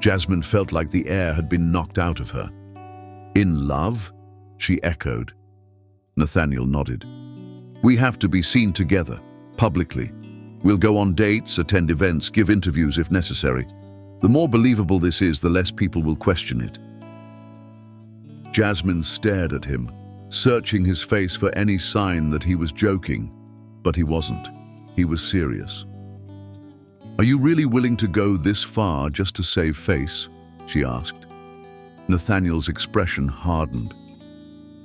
Jasmine felt like the air had been knocked out of her. In love? She echoed. Nathaniel nodded. We have to be seen together, publicly. We'll go on dates, attend events, give interviews if necessary. The more believable this is, the less people will question it. Jasmine stared at him, searching his face for any sign that he was joking, but he wasn't. He was serious. Are you really willing to go this far just to save face? She asked. Nathaniel's expression hardened.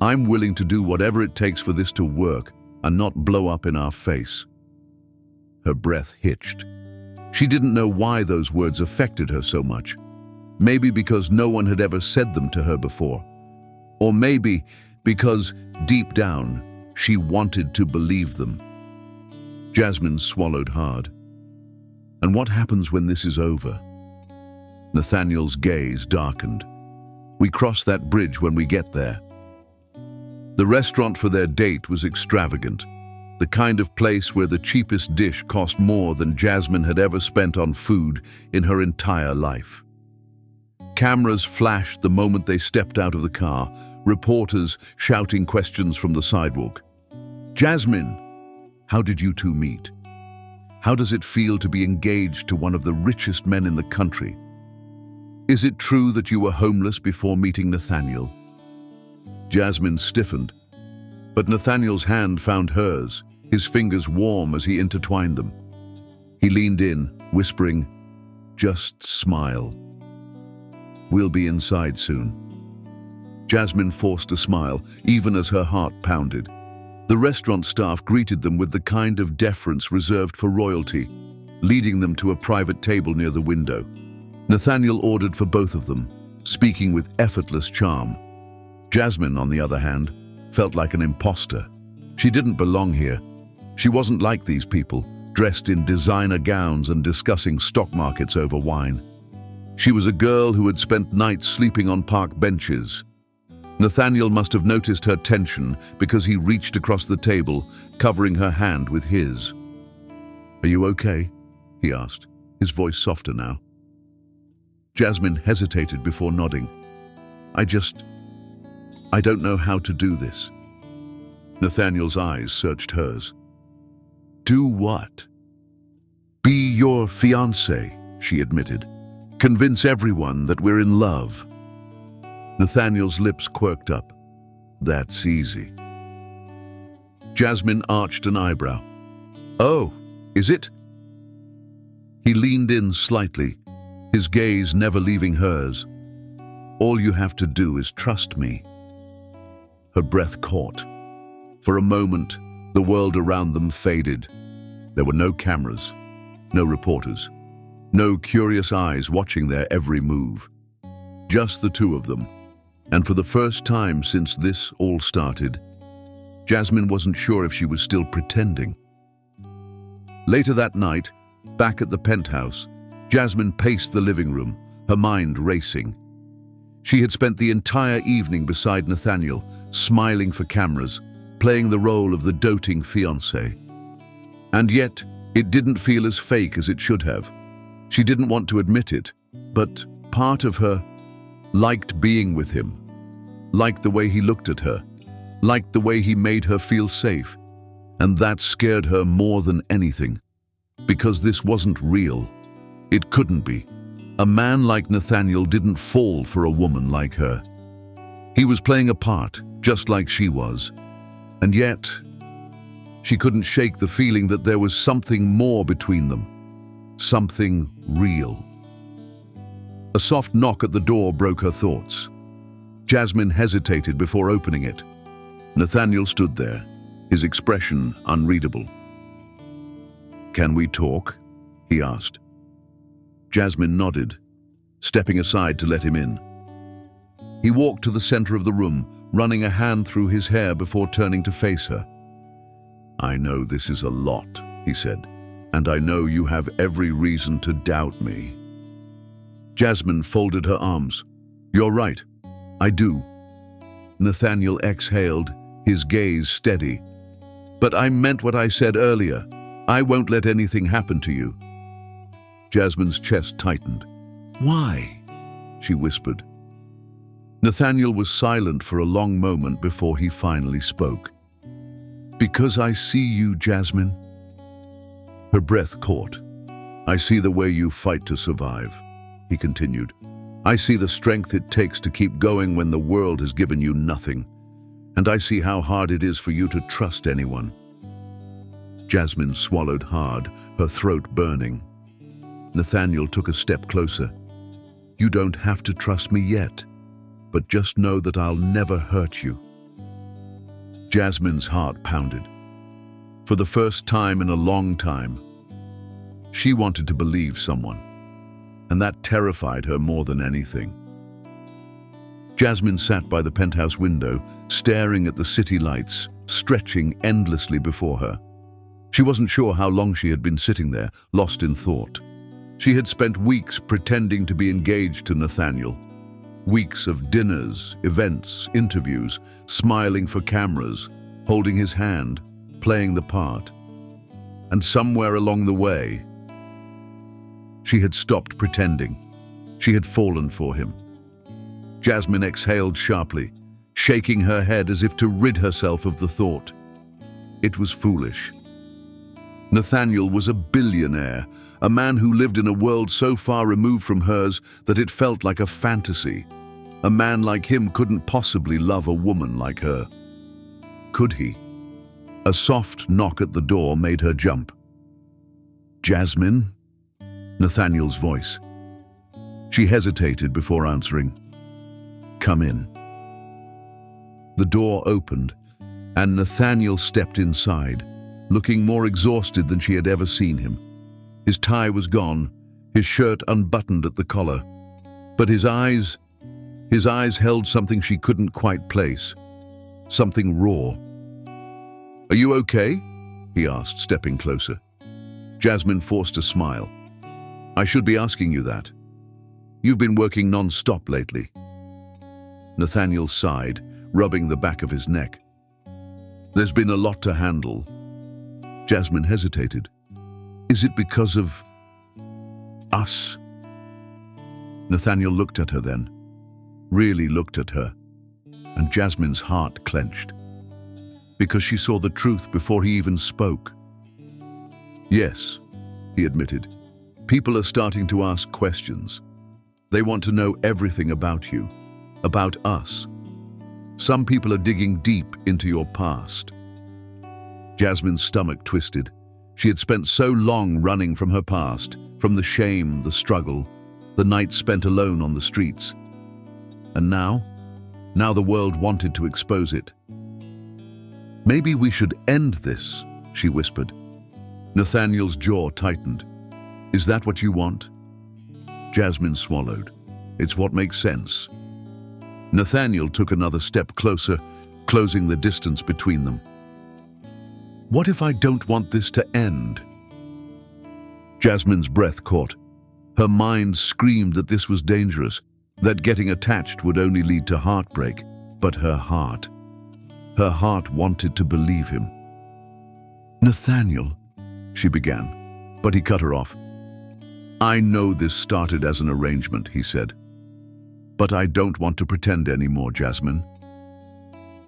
I'm willing to do whatever it takes for this to work and not blow up in our face. Her breath hitched. She didn't know why those words affected her so much. Maybe because no one had ever said them to her before. Or maybe because, deep down, she wanted to believe them. Jasmine swallowed hard. And what happens when this is over? Nathaniel's gaze darkened. We cross that bridge when we get there. The restaurant for their date was extravagant. The kind of place where the cheapest dish cost more than Jasmine had ever spent on food in her entire life. Cameras flashed the moment they stepped out of the car, reporters shouting questions from the sidewalk. "Jasmine, how did you two meet? How does it feel to be engaged to one of the richest men in the country? Is it true that you were homeless before meeting Nathaniel?" Jasmine stiffened, but Nathaniel's hand found hers, his fingers warm as he intertwined them. He leaned in, whispering, "Just smile. We'll be inside soon." Jasmine forced a smile, even as her heart pounded. The restaurant staff greeted them with the kind of deference reserved for royalty, leading them to a private table near the window. Nathaniel ordered for both of them, speaking with effortless charm. Jasmine, on the other hand, felt like an imposter. She didn't belong here. She wasn't like these people, dressed in designer gowns and discussing stock markets over wine. She was a girl who had spent nights sleeping on park benches. Nathaniel must have noticed her tension because he reached across the table, covering her hand with his. "Are you okay?" he asked, his voice softer now. Jasmine hesitated before nodding. I don't know how to do this." Nathaniel's eyes searched hers. "Do what?" "Be your fiancé," she admitted. "Convince everyone that we're in love." Nathaniel's lips quirked up. "That's easy." Jasmine arched an eyebrow. "Oh, is it?" He leaned in slightly, his gaze never leaving hers. "All you have to do is trust me." Her breath caught. For a moment, the world around them faded. There were no cameras, no reporters, no curious eyes watching their every move. Just the two of them. And for the first time since this all started, Jasmine wasn't sure if she was still pretending. Later that night, back at the penthouse, Jasmine paced the living room, her mind racing. She had spent the entire evening beside Nathaniel, smiling for cameras, playing the role of the doting fiancé. And yet, it didn't feel as fake as it should have. She didn't want to admit it, but part of her liked being with him, liked the way he looked at her, liked the way he made her feel safe. And that scared her more than anything, because this wasn't real. It couldn't be. A man like Nathaniel didn't fall for a woman like her. He was playing a part, just like she was. And yet, she couldn't shake the feeling that there was something more between them. Something real. A soft knock at the door broke her thoughts. Jasmine hesitated before opening it. Nathaniel stood there, his expression unreadable. "Can we talk?" he asked. Jasmine nodded, stepping aside to let him in. He walked to the center of the room, running a hand through his hair before turning to face her. "I know this is a lot," he said, "and I know you have every reason to doubt me." Jasmine folded her arms. "You're right. I do." Nathaniel exhaled, his gaze steady. "But I meant what I said earlier. I won't let anything happen to you." Jasmine's chest tightened. "Why?" she whispered. Nathaniel was silent for a long moment before he finally spoke. "Because I see you, Jasmine." Her breath caught. "I see the way you fight to survive," he continued. "I see the strength it takes to keep going when the world has given you nothing. And I see how hard it is for you to trust anyone." Jasmine swallowed hard, her throat burning. Nathaniel took a step closer. "You don't have to trust me yet, but just know that I'll never hurt you." Jasmine's heart pounded. For the first time in a long time, she wanted to believe someone, and that terrified her more than anything. Jasmine sat by the penthouse window, staring at the city lights, stretching endlessly before her. She wasn't sure how long she had been sitting there, lost in thought. She had spent weeks pretending to be engaged to Nathaniel. Weeks of dinners, events, interviews, smiling for cameras, holding his hand, playing the part. And somewhere along the way, she had stopped pretending. She had fallen for him. Jasmine exhaled sharply, shaking her head as if to rid herself of the thought. It was foolish. Nathaniel was a billionaire, a man who lived in a world so far removed from hers that it felt like a fantasy. A man like him couldn't possibly love a woman like her. Could he? A soft knock at the door made her jump. "Jasmine?" Nathaniel's voice. She hesitated before answering. "Come in." The door opened, and Nathaniel stepped inside, looking more exhausted than she had ever seen him. His tie was gone, his shirt unbuttoned at the collar, but his eyes held something she couldn't quite place, something raw. "Are you okay?" he asked, stepping closer. Jasmine forced a smile. "I should be asking you that. You've been working non-stop lately." Nathaniel sighed, rubbing the back of his neck. "There's been a lot to handle." Jasmine hesitated. "Is it because of us?" Nathaniel looked at her then, really looked at her, and Jasmine's heart clenched, because she saw the truth before he even spoke. "Yes," he admitted. "People are starting to ask questions. They want to know everything about you, about us. Some people are digging deep into your past." Jasmine's stomach twisted. She had spent so long running from her past, from the shame, the struggle, the nights spent alone on the streets. And now the world wanted to expose it. "Maybe we should end this," she whispered. Nathaniel's jaw tightened. "Is that what you want?" Jasmine swallowed. "It's what makes sense." Nathaniel took another step closer, closing the distance between them. "What if I don't want this to end?" Jasmine's breath caught. Her mind screamed that this was dangerous, that getting attached would only lead to heartbreak. But her heart wanted to believe him. "Nathaniel," she began, but he cut her off. "I know this started as an arrangement," he said. "But I don't want to pretend anymore, Jasmine."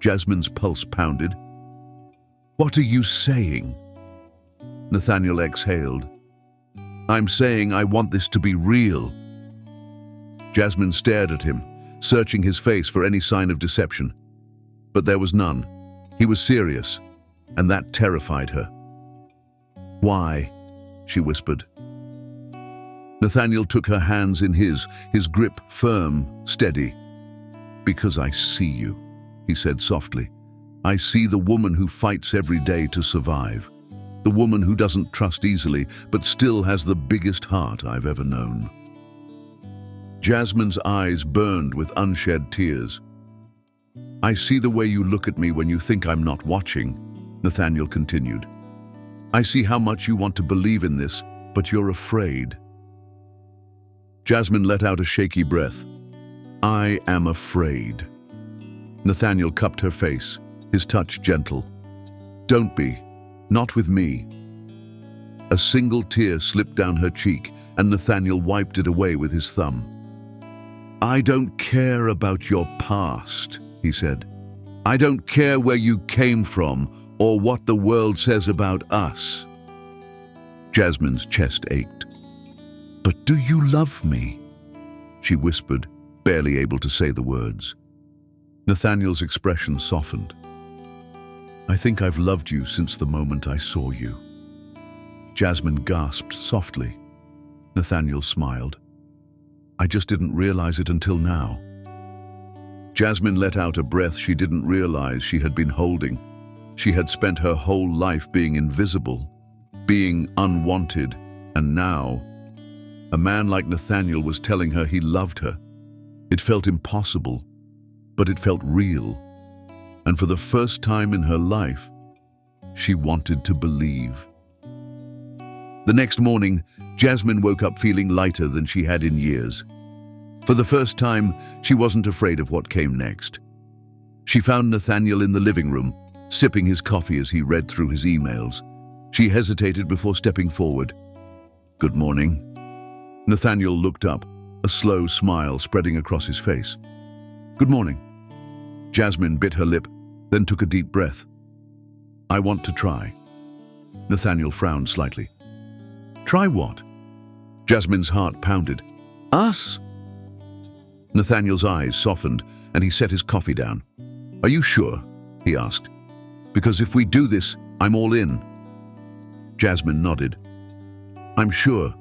Jasmine's pulse pounded. "What are you saying?" Nathaniel exhaled. "I'm saying I want this to be real." Jasmine stared at him, searching his face for any sign of deception. But there was none. He was serious, and that terrified her. "Why?" she whispered. Nathaniel took her hands in his grip firm, steady. "Because I see you," he said softly. "I see the woman who fights every day to survive. The woman who doesn't trust easily, but still has the biggest heart I've ever known." Jasmine's eyes burned with unshed tears. "I see the way you look at me when you think I'm not watching," Nathaniel continued. "I see how much you want to believe in this, but you're afraid." Jasmine let out a shaky breath. "I am afraid." Nathaniel cupped her face, his touch gentle. "Don't be. Not with me." A single tear slipped down her cheek, and Nathaniel wiped it away with his thumb. "I don't care about your past," he said. "I don't care where you came from or what the world says about us." Jasmine's chest ached. "But do you love me?" she whispered, barely able to say the words. Nathaniel's expression softened. "I think I've loved you since the moment I saw you." Jasmine gasped softly. Nathaniel smiled. "I just didn't realize it until now." Jasmine let out a breath she didn't realize she had been holding. She had spent her whole life being invisible, being unwanted, and now, a man like Nathaniel was telling her he loved her. It felt impossible, but it felt real. And for the first time in her life, she wanted to believe. The next morning, Jasmine woke up feeling lighter than she had in years. For the first time, she wasn't afraid of what came next. She found Nathaniel in the living room, sipping his coffee as he read through his emails. She hesitated before stepping forward. "Good morning." Nathaniel looked up, a slow smile spreading across his face. "Good morning." Jasmine bit her lip, then took a deep breath. "I want to try." Nathaniel frowned slightly. "Try what?" Jasmine's heart pounded. "Us?" Nathaniel's eyes softened, and he set his coffee down. "Are you sure?" he asked. "Because if we do this, I'm all in." Jasmine nodded. "I'm sure."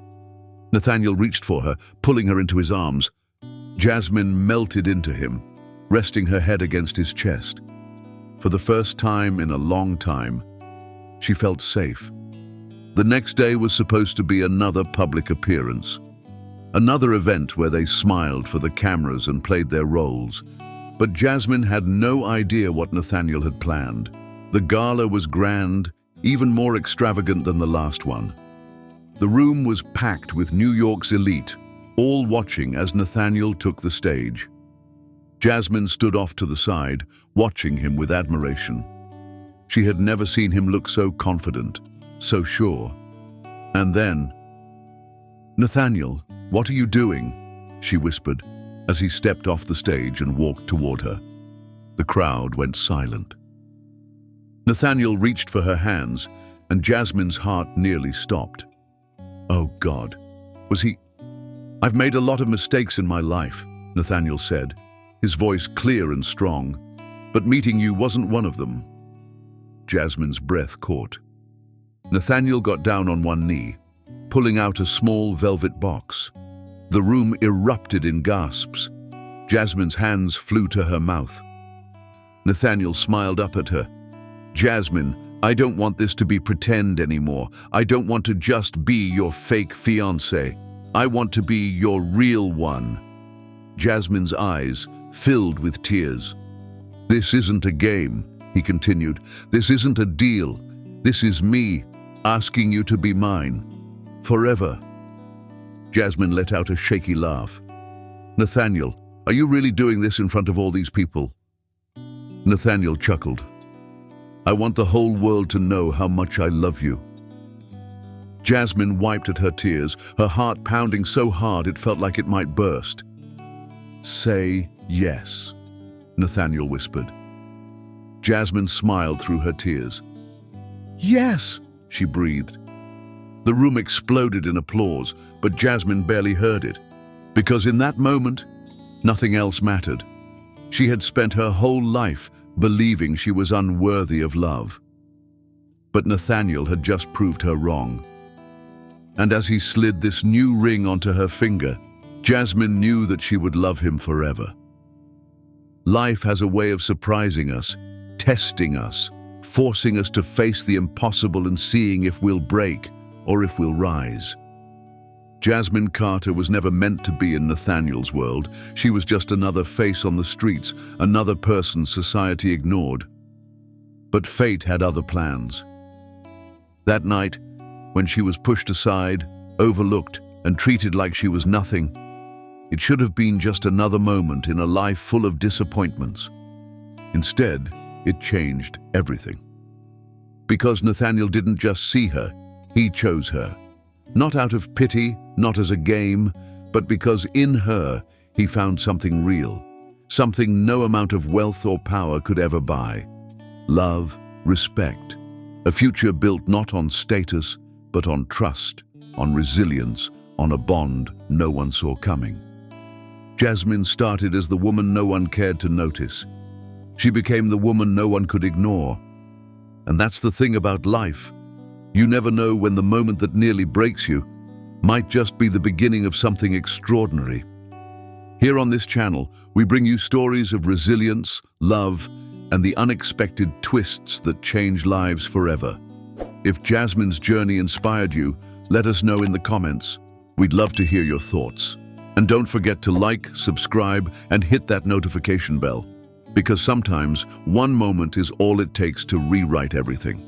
Nathaniel reached for her, pulling her into his arms. Jasmine melted into him, resting her head against his chest. For the first time in a long time, she felt safe. The next day was supposed to be another public appearance. Another event where they smiled for the cameras and played their roles. But Jasmine had no idea what Nathaniel had planned. The gala was grand, even more extravagant than the last one. The room was packed with New York's elite, all watching as Nathaniel took the stage. Jasmine stood off to the side, watching him with admiration. She had never seen him look so confident, so sure. And then, "Nathaniel, what are you doing?" she whispered, as he stepped off the stage and walked toward her. The crowd went silent. Nathaniel reached for her hands, and Jasmine's heart nearly stopped. Oh God, was he... "I've made a lot of mistakes in my life," Nathaniel said, his voice clear and strong, "but meeting you wasn't one of them." Jasmine's breath caught. Nathaniel got down on one knee, pulling out a small velvet box. The room erupted in gasps. Jasmine's hands flew to her mouth. Nathaniel smiled up at her. "Jasmine, I don't want this to be pretend anymore. I don't want to just be your fake fiancé. I want to be your real one." Jasmine's eyes filled with tears. "This isn't a game," he continued. "This isn't a deal. This is me asking you to be mine. Forever." Jasmine let out a shaky laugh. "Nathaniel, are you really doing this in front of all these people?" Nathaniel chuckled. "I want the whole world to know how much I love you." Jasmine wiped at her tears, her heart pounding so hard it felt like it might burst. "Say yes," Nathaniel whispered. Jasmine smiled through her tears. "Yes," she breathed. The room exploded in applause, but Jasmine barely heard it, because in that moment, nothing else mattered. She had spent her whole life believing she was unworthy of love. But Nathaniel had just proved her wrong. And as he slid this new ring onto her finger, Jasmine knew that she would love him forever. Life has a way of surprising us, testing us, forcing us to face the impossible and seeing if we'll break or if we'll rise. Jasmine Carter was never meant to be in Nathaniel's world. She was just another face on the streets, another person society ignored. But fate had other plans. That night, when she was pushed aside, overlooked, and treated like she was nothing, it should have been just another moment in a life full of disappointments. Instead, it changed everything. Because Nathaniel didn't just see her, he chose her. Not out of pity, not as a game, but because in her he found something real, something no amount of wealth or power could ever buy. Love, respect, a future built not on status, but on trust, on resilience, on a bond no one saw coming. Jasmine started as the woman no one cared to notice. She became the woman no one could ignore. And that's the thing about life. You never know when the moment that nearly breaks you might just be the beginning of something extraordinary. Here on this channel, we bring you stories of resilience, love, and the unexpected twists that change lives forever. If Jasmine's journey inspired you, let us know in the comments. We'd love to hear your thoughts. And don't forget to like, subscribe, and hit that notification bell, because sometimes one moment is all it takes to rewrite everything.